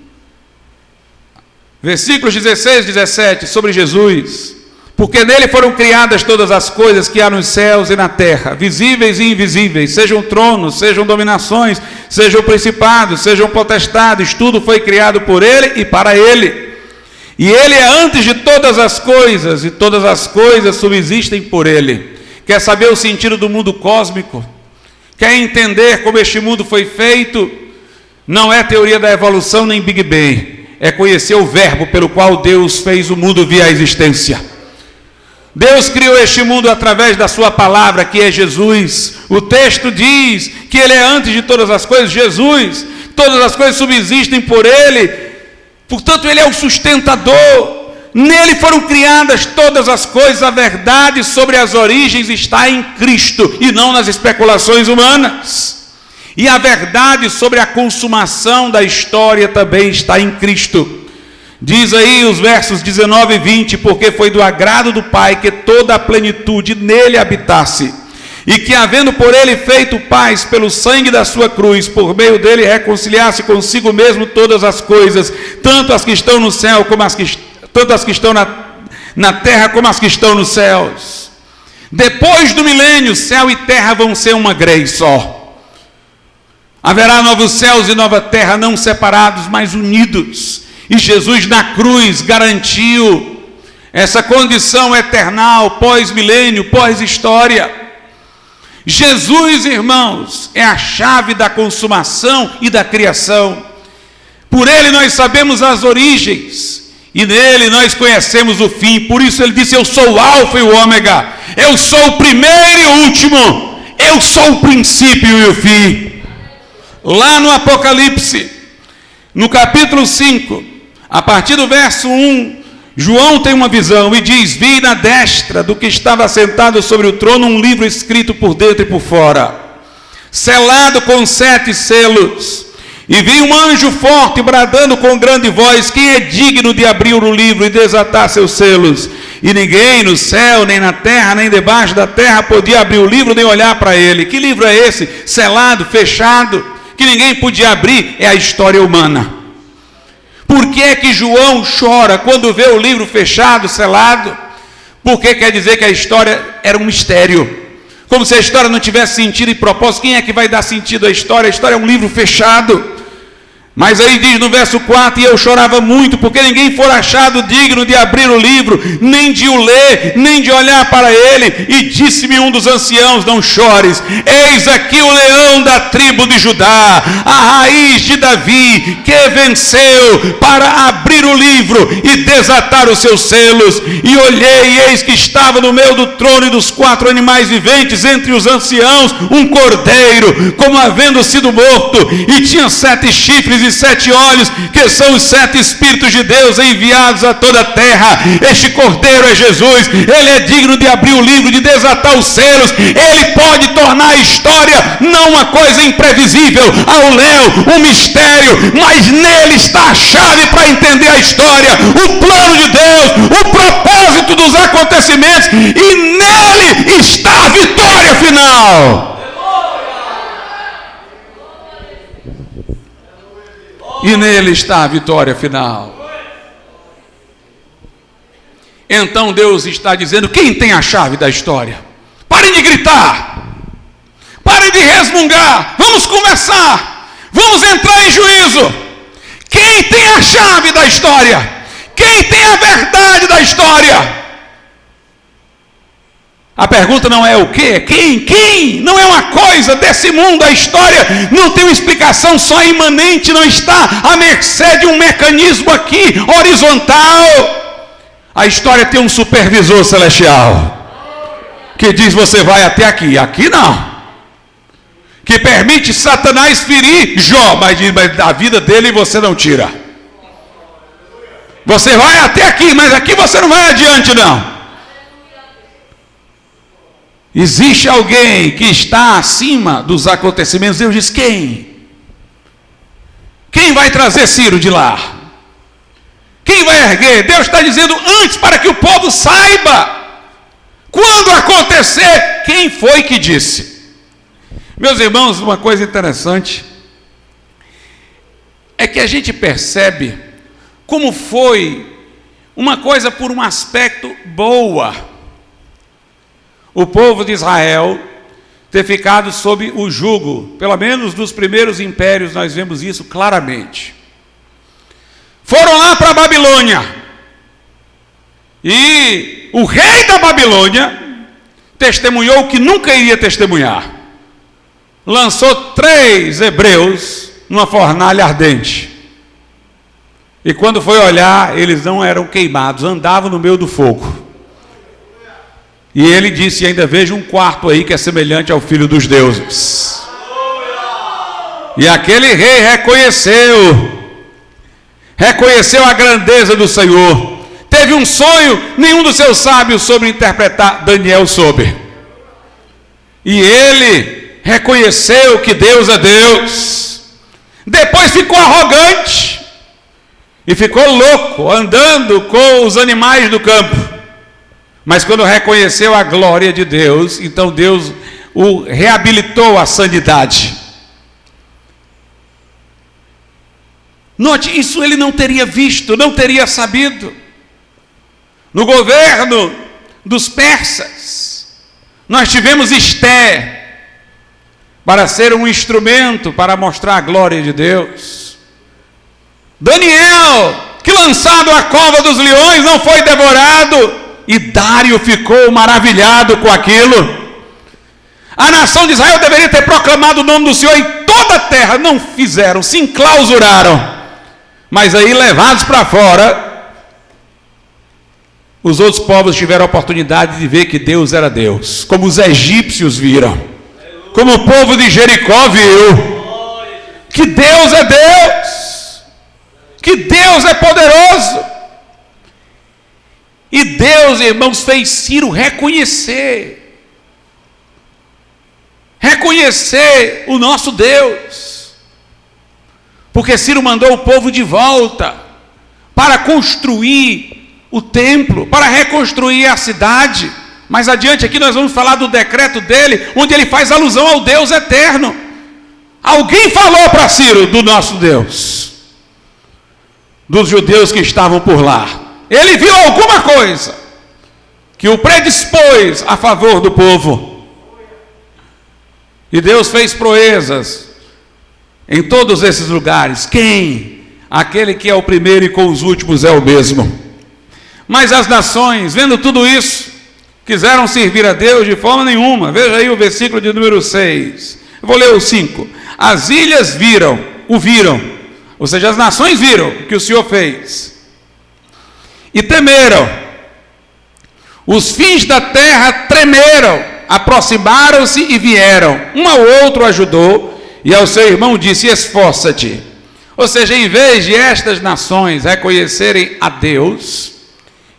versículos 16 e 17, sobre Jesus: porque nele foram criadas todas as coisas que há nos céus e na terra, visíveis e invisíveis, sejam tronos, sejam dominações, sejam principados, sejam potestades, tudo foi criado por ele e para ele. E ele é antes de todas as coisas, e todas as coisas subsistem por ele. Quer saber o sentido do mundo cósmico? Quer entender como este mundo foi feito? Não é teoria da evolução nem Big Bang, é conhecer o verbo pelo qual Deus fez o mundo vir à existência. Deus criou este mundo através da sua palavra, que é Jesus. O texto diz que ele é antes de todas as coisas, Jesus. Todas as coisas subsistem por ele, portanto ele é o sustentador. Nele foram criadas todas as coisas. A verdade sobre as origens está em Cristo e não nas especulações humanas. E a verdade sobre a consumação da história também está em Cristo. Diz aí os versos 19 e 20, porque foi do agrado do Pai que toda a plenitude nele habitasse, e que havendo por ele feito paz pelo sangue da sua cruz, por meio dele reconciliasse consigo mesmo todas as coisas, tanto as que estão no céu, como tanto as que estão na terra, como as que estão nos céus. Depois do milênio, céu e terra vão ser uma grei só. Haverá novos céus e nova terra, não separados, mas unidos. E Jesus na cruz garantiu essa condição eternal, pós-milênio, pós-história. Jesus, irmãos, é a chave da consumação e da criação. Por ele nós sabemos as origens, e nele nós conhecemos o fim. Por isso ele disse: eu sou o alfa e o ômega, eu sou o primeiro e o último, eu sou o princípio e o fim. Lá no Apocalipse, no capítulo 5, a partir do verso 1, João tem uma visão e diz: vi na destra do que estava sentado sobre o trono um livro escrito por dentro e por fora, selado com 7 selos. E vi um anjo forte bradando com grande voz: quem é digno de abrir o livro e desatar seus selos? E ninguém no céu, nem na terra, nem debaixo da terra podia abrir o livro nem olhar para ele. Que livro é esse? Selado, fechado, que ninguém podia abrir. É a história humana. Por que é que João chora quando vê o livro fechado, selado? Porque quer dizer que a história era um mistério. Como se a história não tivesse sentido e propósito. Quem é que vai dar sentido à história? A história é um livro fechado. Mas aí diz no verso 4: e eu chorava muito, porque ninguém for achado digno de abrir o livro, nem de o ler, nem de olhar para ele. E disse-me um dos anciãos: não chores, eis aqui o leão da tribo de Judá, a raiz de Davi, que venceu para abrir o livro e desatar os seus selos. E olhei, e eis que estava no meio do trono e dos 4 animais viventes, entre os anciãos, um cordeiro, como havendo sido morto, e tinha 7 chifres e 7 olhos, que são os 7 Espíritos de Deus enviados a toda a terra. Este cordeiro é Jesus. Ele é digno de abrir o livro, de desatar os selos. Ele pode tornar a história não uma coisa imprevisível, ao léu, um mistério, mas nele está a chave para entender a história, o plano de Deus, o propósito dos acontecimentos, e nele está a vitória final. E nele está a vitória final. Então Deus está dizendo: quem tem a chave da história? Parem de gritar, parem de resmungar, vamos conversar, vamos entrar em juízo. Quem tem a chave da história? Quem tem a verdade da história? A pergunta não é o que, é quem? Quem? Não é uma coisa desse mundo. A história não tem uma explicação só imanente, não está à mercê de um mecanismo aqui horizontal. A história tem um supervisor celestial que diz: você vai até aqui. Aqui não. Que permite Satanás ferir Jó, mas da vida dele você não tira. Você vai até aqui, mas aqui você não vai adiante não. Existe alguém que está acima dos acontecimentos. Deus diz: quem? Quem vai trazer Ciro de lá? Quem vai erguer? Deus está dizendo antes, para que o povo saiba. Quando acontecer, quem foi que disse? Meus irmãos, uma coisa interessante é que a gente percebe como foi uma coisa por um aspecto boa o povo de Israel ter ficado sob o jugo. Pelo menos nos primeiros impérios nós vemos isso claramente. Foram lá para a Babilônia, e o rei da Babilônia testemunhou que nunca iria testemunhar. Lançou 3 hebreus numa fornalha ardente, e quando foi olhar, eles não eram queimados, andavam no meio do fogo. E ele disse: ainda vejo um quarto aí que é semelhante ao filho dos deuses. E aquele rei reconheceu a grandeza do Senhor. Teve um sonho, nenhum dos seus sábios soube interpretar, Daniel soube. E ele reconheceu que Deus é Deus. Depois ficou arrogante e ficou louco, andando com os animais do campo. Mas quando reconheceu a glória de Deus, então Deus o reabilitou à santidade. Note, isso ele não teria visto, não teria sabido. No governo dos persas, nós tivemos Esté, para ser um instrumento para mostrar a glória de Deus. Daniel, que lançado à cova dos leões não foi devorado. E Dário ficou maravilhado com aquilo. A nação de Israel deveria ter proclamado o nome do Senhor em toda a terra. Não fizeram, se enclausuraram. Mas aí, levados para fora, os outros povos tiveram a oportunidade de ver que Deus era Deus, como os egípcios viram, como o povo de Jericó viu, que Deus é Deus, que Deus é poderoso. E Deus, irmãos, fez Ciro reconhecer o nosso Deus, porque Ciro mandou o povo de volta para construir o templo, para reconstruir a cidade. Mais adiante aqui nós vamos falar do decreto dele, onde ele faz alusão ao Deus eterno. Alguém falou para Ciro do nosso Deus, dos judeus que estavam por lá. Ele viu alguma coisa que o predispôs a favor do povo. E Deus fez proezas em todos esses lugares. Quem? Aquele que é o primeiro e com os últimos é o mesmo. Mas as nações, vendo tudo isso, quiseram servir a Deus de forma nenhuma. Veja aí o versículo de número 6. Eu vou ler o 5. As ilhas viram, ou seja, as nações viram o que o Senhor fez, e temeram. Os fins da terra tremeram, aproximaram-se e vieram. Um ao outro ajudou, e ao seu irmão disse: esforça-te. Ou seja, em vez de estas nações reconhecerem a Deus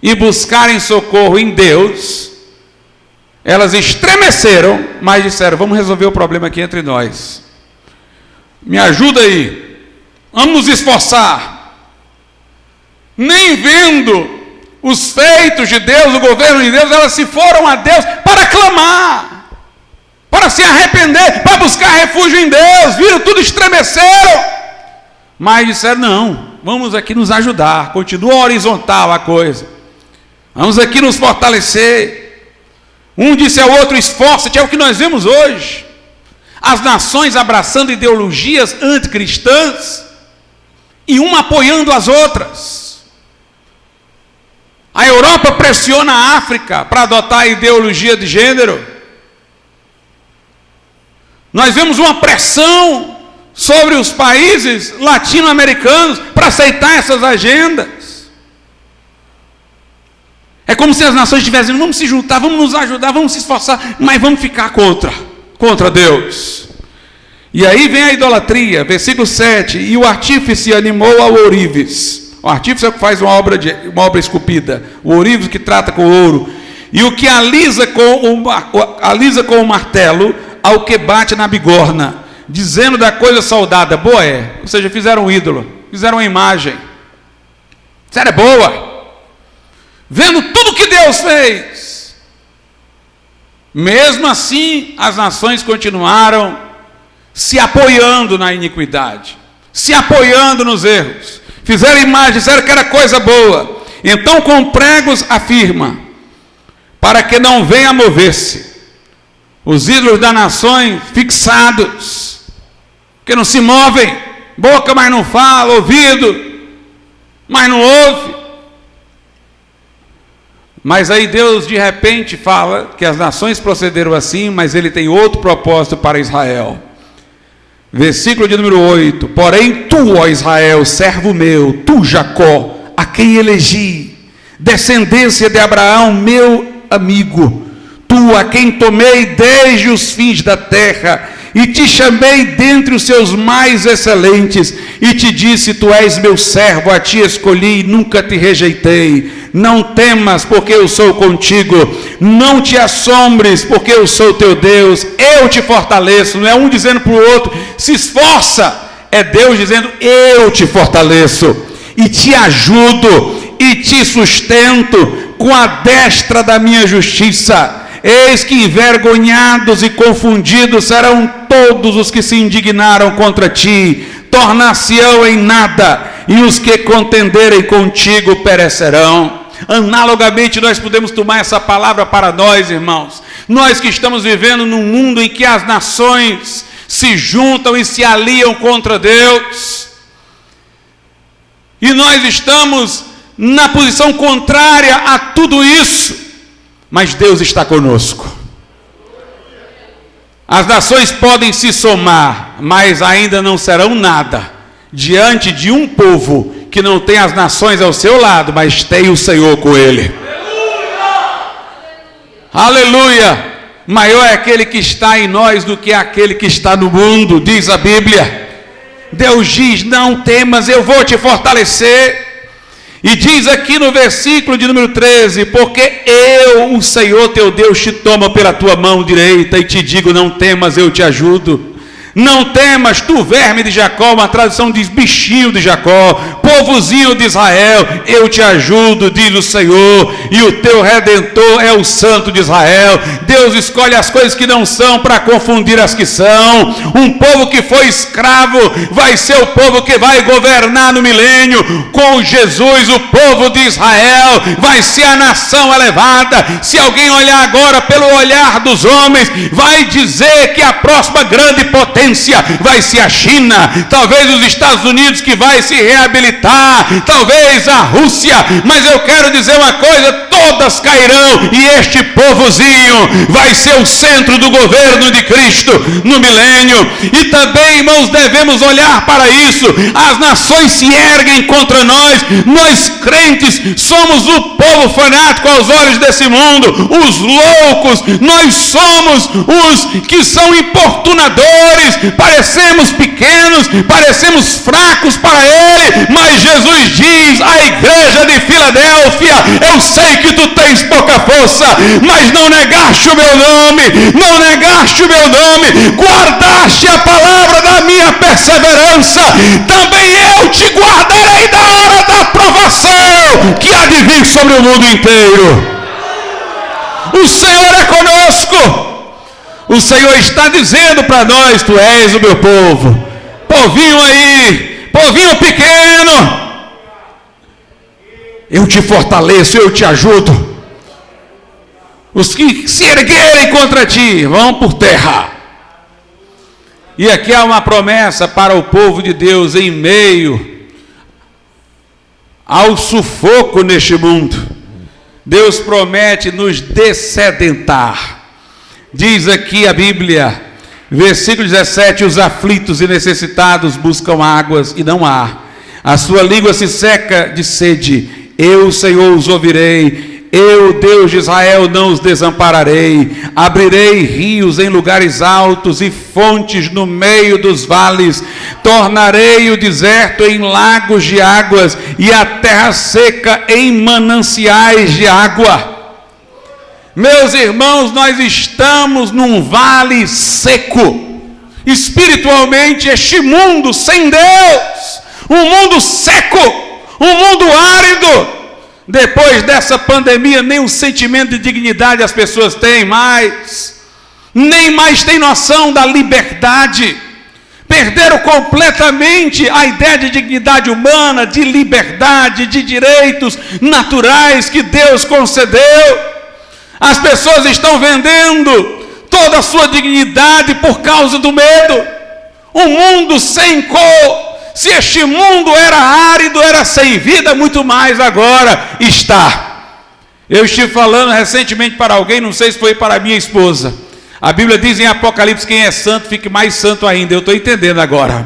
e buscarem socorro em Deus, elas estremeceram, mas disseram: vamos resolver o problema aqui entre nós. Me ajuda aí, vamos nos esforçar. Nem vendo os feitos de Deus, o governo de Deus, elas se foram a Deus para clamar, para se arrepender, para buscar refúgio em Deus. Viram tudo, estremeceram, mas disseram: não, vamos aqui nos ajudar. Continua horizontal a coisa, vamos aqui nos fortalecer. Um disse ao outro: esforça-te. É o que nós vemos hoje, as nações abraçando ideologias anticristãs e uma apoiando as outras. A Europa pressiona a África para adotar a ideologia de gênero. Nós vemos uma pressão sobre os países latino-americanos para aceitar essas agendas. É como se as nações estivessem: vamos se juntar, vamos nos ajudar, vamos se esforçar, mas vamos ficar contra Deus. E aí vem a idolatria, versículo 7. E o artífice animou ao ourives. O artífice é o que faz uma obra esculpida, o ourives que trata com ouro, e o que alisa com o martelo ao que bate na bigorna, dizendo da coisa saudada: boa é. Ou seja, fizeram um ídolo, fizeram uma imagem. Sério, é boa. Vendo tudo que Deus fez, mesmo assim as nações continuaram se apoiando na iniquidade, se apoiando nos erros. Fizeram imagem, disseram que era coisa boa. Então com pregos afirma, para que não venha a mover-se. Os ídolos das nações fixados, que não se movem, boca mas não fala, ouvido mas não ouve. Mas aí Deus de repente fala que as nações procederam assim, mas ele tem outro propósito para Israel. Versículo de número 8. Porém tu, ó Israel, servo meu, tu Jacó, a quem elegi, descendência de Abraão, meu amigo, tu a quem tomei desde os fins da terra, e te chamei dentre os seus mais excelentes, e te disse: tu és meu servo, a ti escolhi, nunca te rejeitei. Não temas, porque eu sou contigo. Não te assombres, porque eu sou teu Deus. Eu te fortaleço. Não é um dizendo para o outro: se esforça. É Deus dizendo: eu te fortaleço, e te ajudo, e te sustento com a destra da minha justiça. Eis que envergonhados e confundidos serão todos os que se indignaram contra ti. Tornar-se-ão em nada, e os que contenderem contigo perecerão. Analogamente, nós podemos tomar essa palavra para nós, irmãos. Nós que estamos vivendo num mundo em que as nações se juntam e se aliam contra Deus. E nós estamos na posição contrária a tudo isso, mas Deus está conosco. As nações podem se somar, mas ainda não serão nada diante de um povo que não tem as nações ao seu lado, mas tem o Senhor com ele. Aleluia! Maior é aquele que está em nós do que aquele que está no mundo, diz a Bíblia. Deus diz: não temas, eu vou te fortalecer. E diz aqui no versículo de número 13: porque eu, o Senhor teu Deus, te tomo pela tua mão direita e te digo: não temas, eu te ajudo. Não temas, tu verme de Jacó, uma tradução diz bichinho de Jacó, povozinho de Israel, eu te ajudo, diz o Senhor, e o teu Redentor é o Santo de Israel. Deus escolhe as coisas que não são para confundir as que são. Um povo que foi escravo vai ser o povo que vai governar no milênio com Jesus. O povo de Israel vai ser a nação elevada. Se alguém olhar agora pelo olhar dos homens, vai dizer que a próxima grande potência vai ser a China, talvez os Estados Unidos que vai se reabilitar, talvez a Rússia, mas eu quero dizer uma coisa: todas cairão e este povozinho vai ser o centro do governo de Cristo no milênio. E também, irmãos, devemos olhar para isso. As nações se erguem contra nós, nós crentes somos o povo fanático aos olhos desse mundo, os loucos, nós somos os que são importunadores, parecemos pequenos, parecemos fracos para ele, mas Jesus diz à igreja de Filadélfia: eu sei que tu tens pouca força, mas não negaste o meu nome, não negaste o meu nome, guardaste a palavra da minha perseverança, também eu te guardarei da hora da provação que há de vir sobre o mundo inteiro. O Senhor é conosco. O Senhor está dizendo para nós: tu és o meu povo, povinho aí, povinho pequeno, eu te fortaleço, eu te ajudo. Os que se erguerem contra ti vão por terra. E aqui há uma promessa para o povo de Deus em meio ao sufoco neste mundo. Deus promete nos dessedentar. Diz aqui a Bíblia, versículo 17: os aflitos e necessitados buscam águas e não há, a sua língua se seca de sede. Eu, Senhor, os ouvirei, eu, Deus de Israel, não os desampararei. Abrirei rios em lugares altos e fontes no meio dos vales. Tornarei o deserto em lagos de águas e a terra seca em mananciais de água. Meus irmãos, nós estamos num vale seco. Espiritualmente, este mundo sem Deus, um mundo seco, um mundo árido. Depois dessa pandemia, nem um sentimento de dignidade as pessoas têm mais, nem mais têm noção da liberdade. Perderam completamente a ideia de dignidade humana, de liberdade, de direitos naturais que Deus concedeu. As pessoas estão vendendo toda a sua dignidade por causa do medo. Um mundo sem cor. Se este mundo era árido, era sem vida, muito mais agora está. Eu estive falando recentemente para alguém, não sei se foi para a minha esposa. A Bíblia diz em Apocalipse: quem é santo, fique mais santo ainda. Eu estou entendendo agora.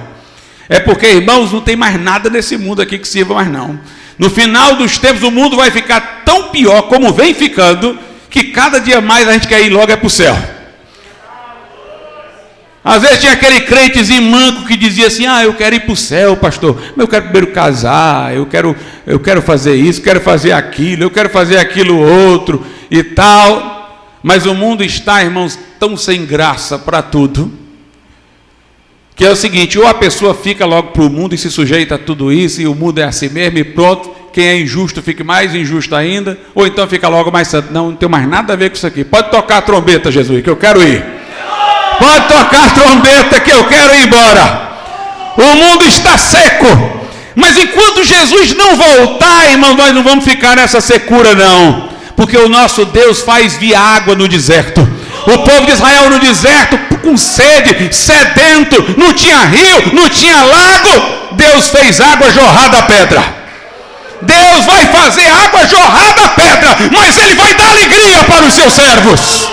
É porque, irmãos, não tem mais nada nesse mundo aqui que sirva mais não. No final dos tempos, o mundo vai ficar tão pior como vem ficando, que cada dia mais a gente quer ir logo para o céu. Às vezes tinha aquele crentezinho manco que dizia assim: eu quero ir para o céu, pastor, mas eu quero primeiro casar, eu quero fazer isso, quero fazer aquilo, eu quero fazer aquilo outro e tal. Mas o mundo está, irmãos, tão sem graça para tudo, que é o seguinte: ou a pessoa fica logo para o mundo e se sujeita a tudo isso, e o mundo é assim mesmo e pronto. Quem é injusto fique mais injusto ainda, ou então fica logo mais santo. Não tem mais nada a ver com isso aqui. Pode tocar a trombeta, Jesus, que eu quero ir. Pode tocar a trombeta que eu quero ir embora. O mundo está seco, mas enquanto Jesus não voltar, irmão, nós não vamos ficar nessa secura não, porque o nosso Deus faz vir água no deserto. O povo de Israel no deserto, com sede, sedento, não tinha rio, não tinha lago. Deus fez água jorrar da pedra. Deus vai fazer água jorrar da pedra, mas Ele vai dar alegria para os seus servos.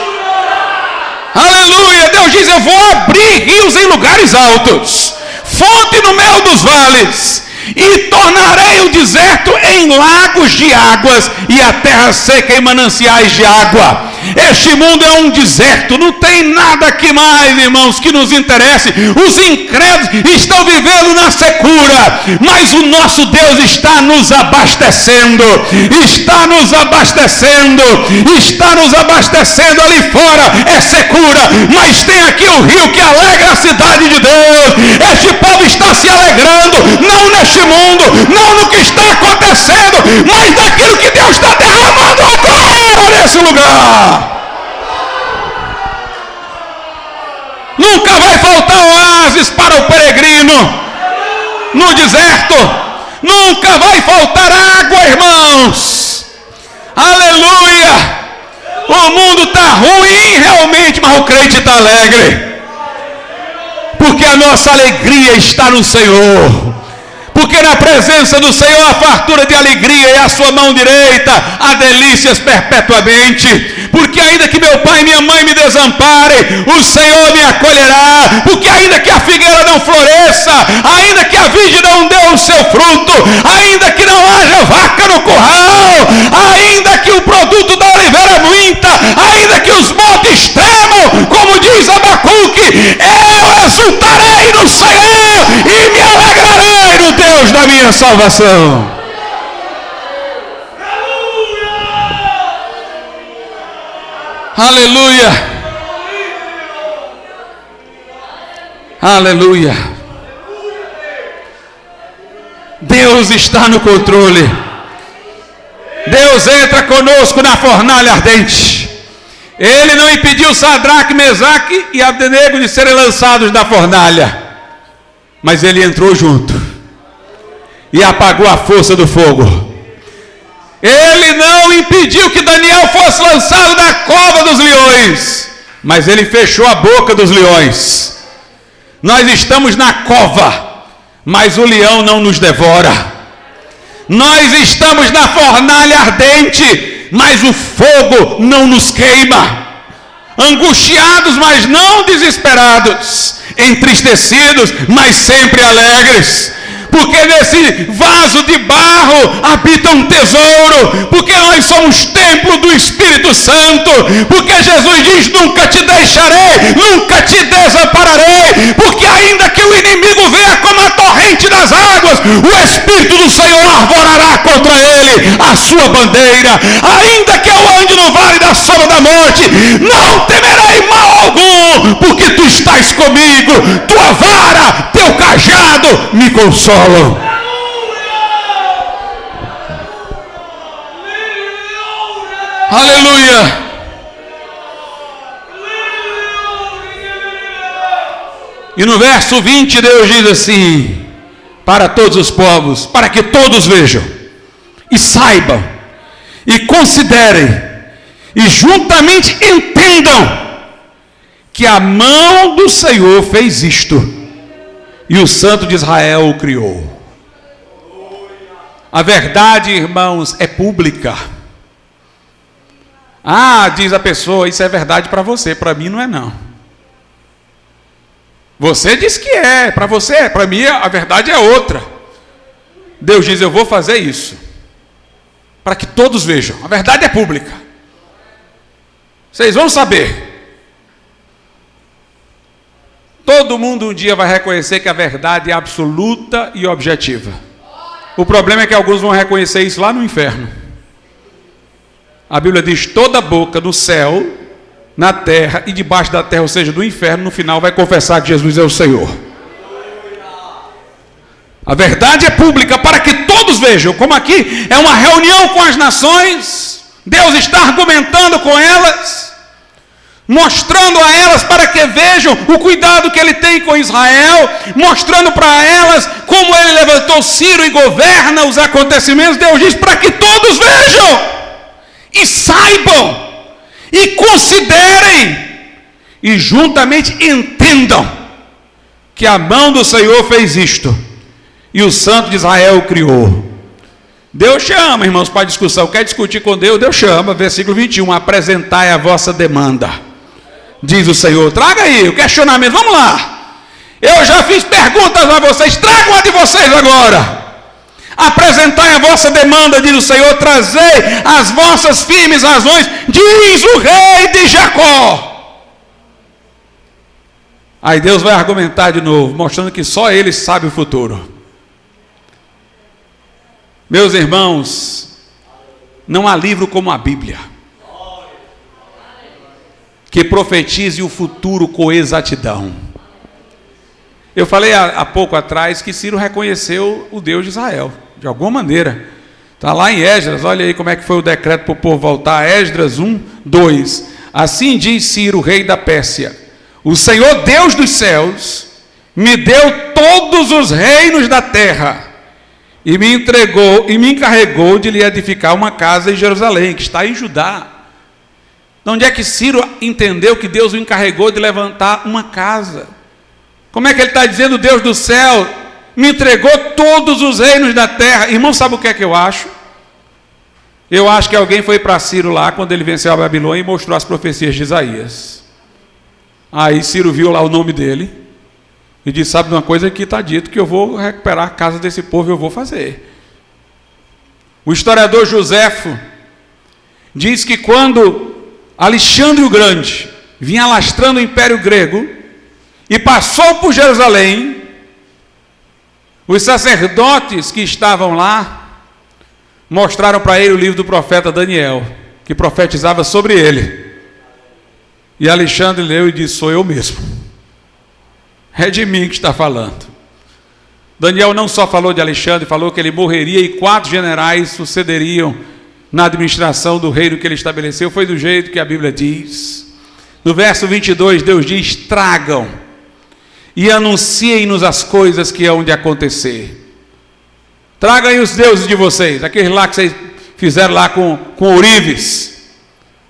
Aleluia. Deus diz: eu vou abrir rios em lugares altos, fonte no meio dos vales, e tornarei o deserto em lagos de águas, e a terra seca em mananciais de água. Este mundo é um deserto, não tem nada aqui mais, irmãos, que nos interesse. Os incrédulos estão vivendo na secura, mas o nosso Deus está nos abastecendo, está nos abastecendo, está nos abastecendo. Ali fora é secura, mas tem aqui um rio que alegra a cidade de Deus. Este povo está se alegrando, não neste mundo, não no que está acontecendo, mas daquilo que Deus está derramando agora nesse lugar. Nunca vai faltar oásis para o peregrino no deserto. Nunca vai faltar água, irmãos. Aleluia. O mundo está ruim realmente, mas o crente está alegre, porque a nossa alegria está no Senhor. Porque na presença do Senhor há fartura de alegria, e a sua mão direita há delícias perpetuamente. Porque ainda que meu pai e minha mãe me desamparem, o Senhor me acolherá. Porque ainda que a figueira não floresça, ainda que a vide não dê o seu fruto, ainda que não haja vaca no curral, ainda que o produto da oliveira minta, ainda que os montes tremam, como diz Abacuque, eu exultarei no Senhor e me alegrarei no Deus da minha salvação. Aleluia. Aleluia. Deus está no controle. Deus entra conosco na fornalha ardente. Ele não impediu Sadraque, Mesaque e Abdenego de serem lançados da fornalha, mas Ele entrou junto e apagou a força do fogo. Ele não impediu que Daniel fosse lançado da cova dos leões, mas Ele fechou a boca dos leões. Nós estamos na cova, mas o leão não nos devora. Nós estamos na fornalha ardente, mas o fogo não nos queima. Angustiados, mas não desesperados. Entristecidos, mas sempre alegres. Porque nesse vaso de barro habita um tesouro, porque nós somos templo do Espírito Santo, porque Jesus diz: nunca te deixarei, nunca te desampararei, porque ainda que o inimigo venha como a torrente das águas, o Espírito do Senhor arvorará contra ele a sua bandeira. Ainda que eu ande no vale da sombra da morte, não temerei mal algum, porque tu estás comigo, tua vara, teu cajado me consolam. Aleluia. E no verso 20 Deus diz assim: para todos os povos, para que todos vejam e saibam e considerem e juntamente entendam que a mão do Senhor fez isto e o Santo de Israel o criou. A verdade, irmãos, é pública. Ah, diz a pessoa, isso é verdade para você, para mim não é não. Você diz que é, para você é, para mim a verdade é outra. Deus diz: eu vou fazer isso, para que todos vejam. A verdade é pública. Vocês vão saber. Todo mundo um dia vai reconhecer que a verdade é absoluta e objetiva. O problema é que alguns vão reconhecer isso lá no inferno. A Bíblia diz: toda boca no céu, na terra e debaixo da terra, ou seja, do inferno, no final vai confessar que Jesus é o Senhor. A verdade é pública para que todos vejam. Como aqui é uma reunião com as nações, Deus está argumentando com elas, mostrando a elas para que vejam o cuidado que Ele tem com Israel, mostrando para elas como Ele levantou Ciro e governa os acontecimentos. Deus diz para que todos vejam e saibam e considerem e juntamente entendam que a mão do Senhor fez isto e o Santo de Israel o criou. Deus chama, irmãos, para discussão. Quer discutir com Deus? Deus chama. Versículo 21, apresentai a vossa demanda, diz o Senhor. Traga aí o questionamento, vamos lá. Eu já fiz perguntas a vocês, tragam a de vocês agora. Apresentai a vossa demanda, diz o Senhor, trazei as vossas firmes razões, diz o rei de Jacó. Aí Deus vai argumentar de novo, mostrando que só Ele sabe o futuro. Meus irmãos, não há livro como a Bíblia que profetize o futuro com exatidão. Eu falei há pouco atrás que Ciro reconheceu o Deus de Israel, de alguma maneira. Está lá em Esdras, olha aí como é que foi o decreto para o povo voltar. Esdras 1, 2. Assim diz Ciro, rei da Pérsia: o Senhor Deus dos céus me deu todos os reinos da terra e me entregou e me encarregou de lhe edificar uma casa em Jerusalém, que está em Judá. De onde é que Ciro entendeu que Deus o encarregou de levantar uma casa? Como é que ele está dizendo, Deus do céu me entregou todos os reinos da terra? Irmão, sabe o que é que eu acho? Eu acho que alguém foi para Ciro lá, quando ele venceu a Babilônia, e mostrou as profecias de Isaías. Aí Ciro viu lá o nome dele e disse, sabe de uma coisa, aqui está dito que eu vou recuperar a casa desse povo, eu vou fazer. O historiador Joséfo diz que quando Alexandre o Grande vinha alastrando o Império Grego e passou por Jerusalém, os sacerdotes que estavam lá mostraram para ele o livro do profeta Daniel, que profetizava sobre ele. E Alexandre leu e disse, sou eu mesmo. É de mim que está falando. Daniel não só falou de Alexandre, falou que ele morreria e 4 generais sucederiam na administração do reino que ele estabeleceu. Foi do jeito que a Bíblia diz. No verso 22, Deus diz, tragam e anunciem-nos as coisas que hão de acontecer. Tragam aí os deuses de vocês, aqueles lá que vocês fizeram lá com ourives,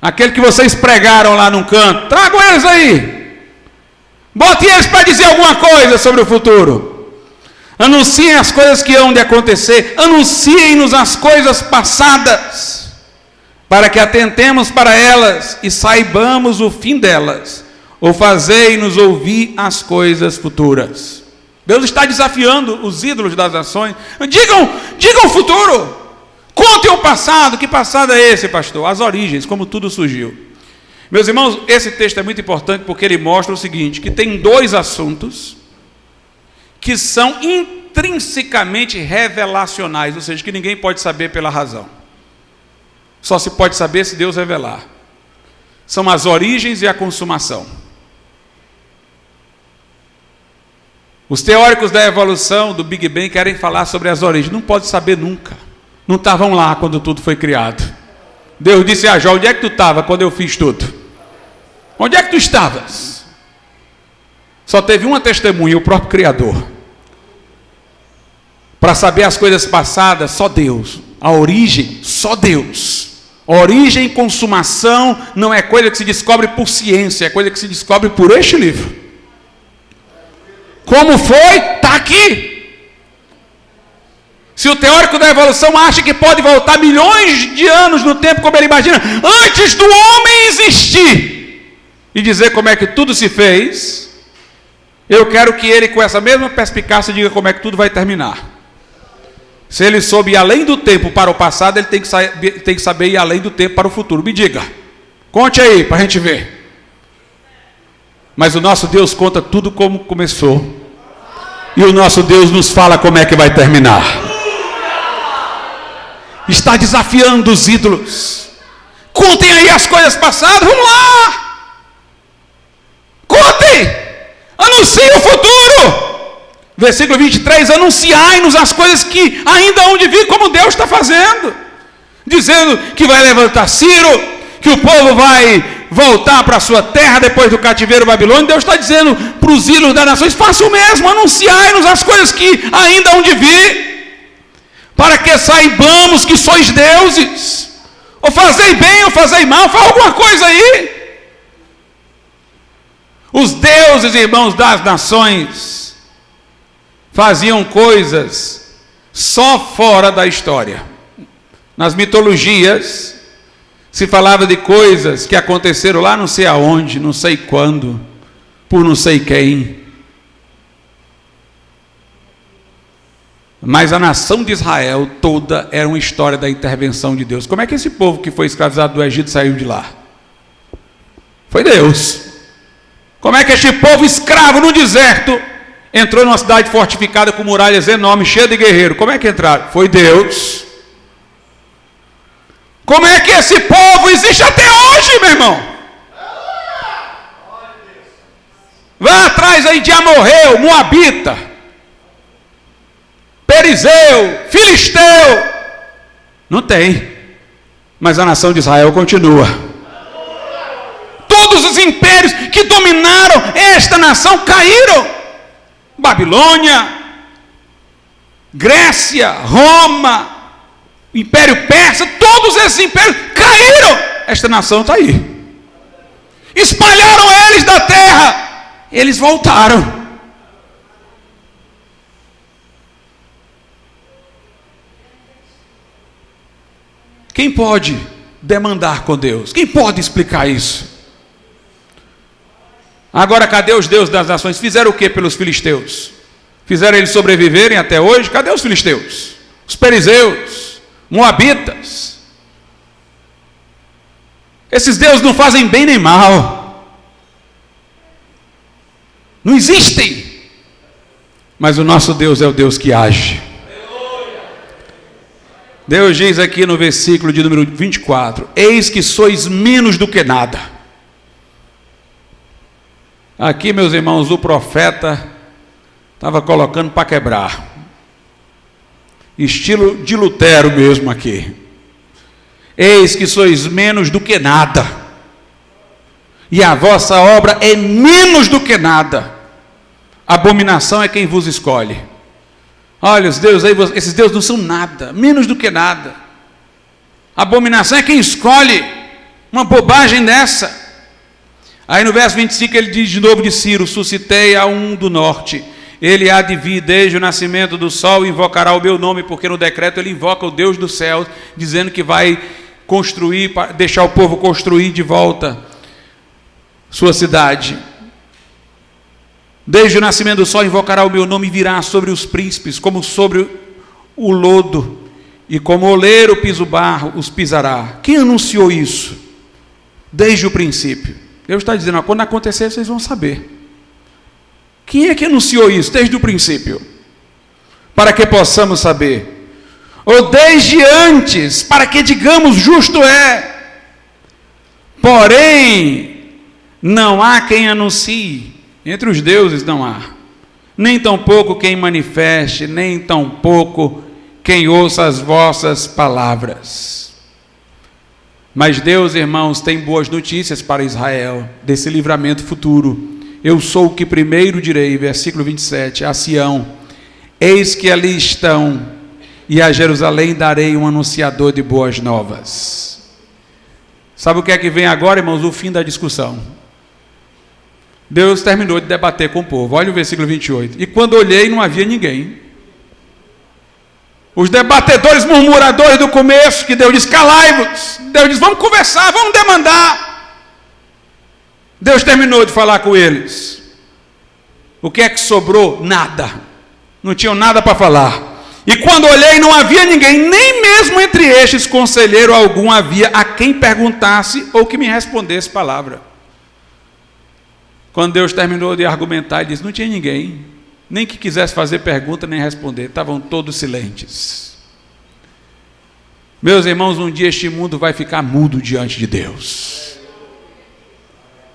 aquele que vocês pregaram lá num canto, tragam eles aí. Bote eles para dizer alguma coisa sobre o futuro. Anunciem as coisas que hão de acontecer. Anunciem-nos as coisas passadas, para que atentemos para elas e saibamos o fim delas. Ou fazei-nos ouvir as coisas futuras. Deus está desafiando os ídolos das nações. Digam o futuro. Contem o passado. Que passado é esse, pastor? As origens, como tudo surgiu. Meus irmãos, esse texto é muito importante porque ele mostra o seguinte, que tem 2 assuntos que são intrinsecamente revelacionais, ou seja, que ninguém pode saber pela razão. Só se pode saber se Deus revelar. São as origens e a consumação. Os teóricos da evolução, do Big Bang, querem falar sobre as origens. Não pode saber nunca. Não estavam lá quando tudo foi criado. Deus disse a Jó, onde é que tu estava quando eu fiz tudo? Onde é que tu estavas? Só teve uma testemunha, o próprio Criador. Para saber as coisas passadas, só Deus. A origem, só Deus. Origem e consumação não é coisa que se descobre por ciência, é coisa que se descobre por este livro. Como foi? Está aqui. Se o teórico da evolução acha que pode voltar milhões de anos no tempo, como ele imagina, antes do homem existir, e dizer como é que tudo se fez, eu quero que ele, com essa mesma perspicácia, diga como é que tudo vai terminar. Se ele soube ir além do tempo para o passado, ele tem que saber ir além do tempo para o futuro. Me diga, conte aí para a gente ver. Mas o nosso Deus conta tudo como começou, e o nosso Deus nos fala como é que vai terminar. Está desafiando os ídolos. Contem aí as coisas passadas, vamos lá. Contem, anunciem o futuro. Versículo 23, anunciai-nos as coisas que ainda hão de vir, como Deus está fazendo, dizendo que vai levantar Ciro, que o povo vai voltar para a sua terra depois do cativeiro babilônico. Deus está dizendo para os ídolos das nações, façam o mesmo, anunciai-nos as coisas que ainda hão de vir, para que saibamos que sois deuses, ou fazei bem ou fazei mal, faz alguma coisa aí. Os deuses, irmãos, das nações faziam coisas só fora da história. nas mitologias, se falava de coisas que aconteceram lá não sei aonde, não sei quando, por não sei quem. Mas a nação de Israel toda era uma história da intervenção de Deus. Como é que esse povo que foi escravizado do Egito saiu de lá? Foi Deus. Como é que este povo escravo no deserto entrou numa cidade fortificada com muralhas enormes, cheia de guerreiros? Como é que entraram? Foi Deus. Como é que esse povo existe até hoje, meu irmão? Vá atrás aí de Amorreu, Moabita, Perizeu, Filisteu. Não tem. Mas a nação de Israel continua. Todos os impérios que dominaram esta nação caíram. Babilônia, Grécia, Roma, Império Persa, todos esses impérios caíram. Esta nação está aí. Espalharam eles da terra. Eles voltaram. Quem pode demandar com Deus? Quem pode explicar isso? Agora, cadê os deuses das nações? Fizeram o que pelos filisteus? Fizeram eles sobreviverem até hoje? Cadê os filisteus? Os perizeus, moabitas. Esses deuses não fazem bem nem mal. Não existem. Mas o nosso Deus é o Deus que age. Deus diz aqui no versículo de número 24: eis que sois menos do que nada. Aqui, meus irmãos, o profeta estava colocando para quebrar. Estilo de Lutero mesmo aqui. Eis que sois menos do que nada. E a vossa obra é menos do que nada. Abominação é quem vos escolhe. Olha, os deuses aí, esses deuses não são nada, menos do que nada. Abominação é quem escolhe uma bobagem dessa. Aí no verso 25 ele diz de novo de Ciro: suscitei a um do norte, ele há de vir desde o nascimento do sol, invocará o meu nome, porque no decreto ele invoca o Deus dos céus, dizendo que vai construir, deixar o povo construir de volta sua cidade. Desde o nascimento do sol invocará o meu nome e virá sobre os príncipes, como sobre o lodo, e como oleiro pisa o barro, os pisará. Quem anunciou isso? Desde o princípio. Deus está dizendo: quando acontecer vocês vão saber. Quem é que anunciou isso desde o princípio? Para que possamos saber. Ou desde antes, para que digamos justo é. Porém, não há quem anuncie. Entre os deuses não há, nem tampouco quem manifeste, nem tampouco quem ouça as vossas palavras. Mas Deus, irmãos, tem boas notícias para Israel, desse livramento futuro. Eu sou o que primeiro direi, versículo 27, a Sião: eis que ali estão, e a Jerusalém darei um anunciador de boas novas. Sabe o que é que vem agora, irmãos? O fim da discussão. Deus terminou de debater com o povo. Olha o versículo 28. E quando olhei, não havia ninguém. Os debatedores, murmuradores do começo, que Deus diz: calai-vos. Deus diz: vamos conversar, vamos demandar. Deus terminou de falar com eles. O que é que sobrou? Nada. Não tinham nada para falar. E quando olhei, não havia ninguém, nem mesmo entre estes conselheiro algum havia a quem perguntasse ou que me respondesse palavra. Quando Deus terminou de argumentar, ele disse: não tinha ninguém, nem que quisesse fazer pergunta, nem responder, estavam todos silentes. Meus irmãos, um dia este mundo vai ficar mudo diante de Deus.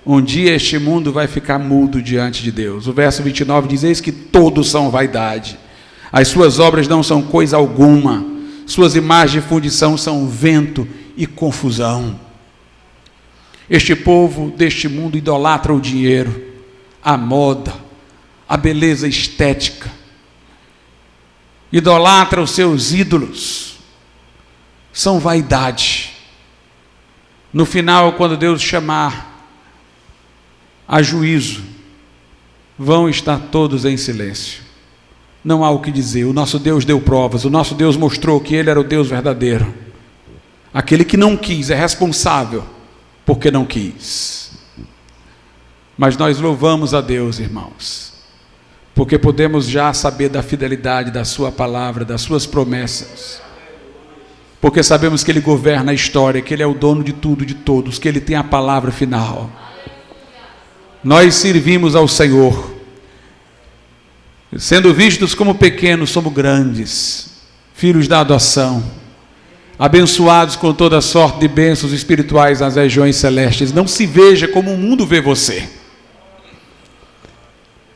Um dia este mundo vai ficar mudo diante de Deus. O verso 29 diz: eis que todos são vaidade, as suas obras não são coisa alguma, suas imagens de fundição são vento e confusão. Este povo deste mundo idolatra o dinheiro, a moda, a beleza estética, idolatra os seus ídolos, são vaidade. No final, quando Deus chamar a juízo, vão estar todos em silêncio. Não há o que dizer. O nosso Deus deu provas, o nosso Deus mostrou que Ele era o Deus verdadeiro. Aquele que não quis é responsável porque não quis. Mas nós louvamos a Deus, irmãos, porque podemos já saber da fidelidade da sua palavra, das suas promessas, porque sabemos que Ele governa a história, que Ele é o dono de tudo, de todos, que Ele tem a palavra final. Nós servimos ao Senhor, sendo vistos como pequenos, somos grandes, filhos da adoção, abençoados com toda sorte de bênçãos espirituais nas regiões celestes. Não se veja como o mundo vê você.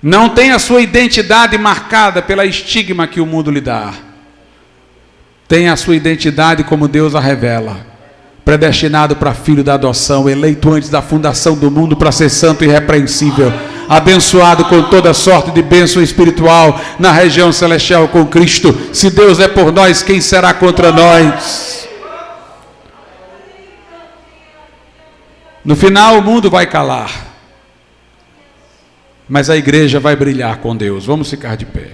Não tenha a sua identidade marcada pela estigma que o mundo lhe dá. Tenha a sua identidade como Deus a revela. Predestinado para filho da adoção, eleito antes da fundação do mundo para ser santo e irrepreensível, abençoado com toda sorte de bênção espiritual na região celestial com Cristo. Se Deus é por nós, quem será contra nós? No final o mundo vai calar, mas a igreja vai brilhar com Deus. Vamos ficar de pé.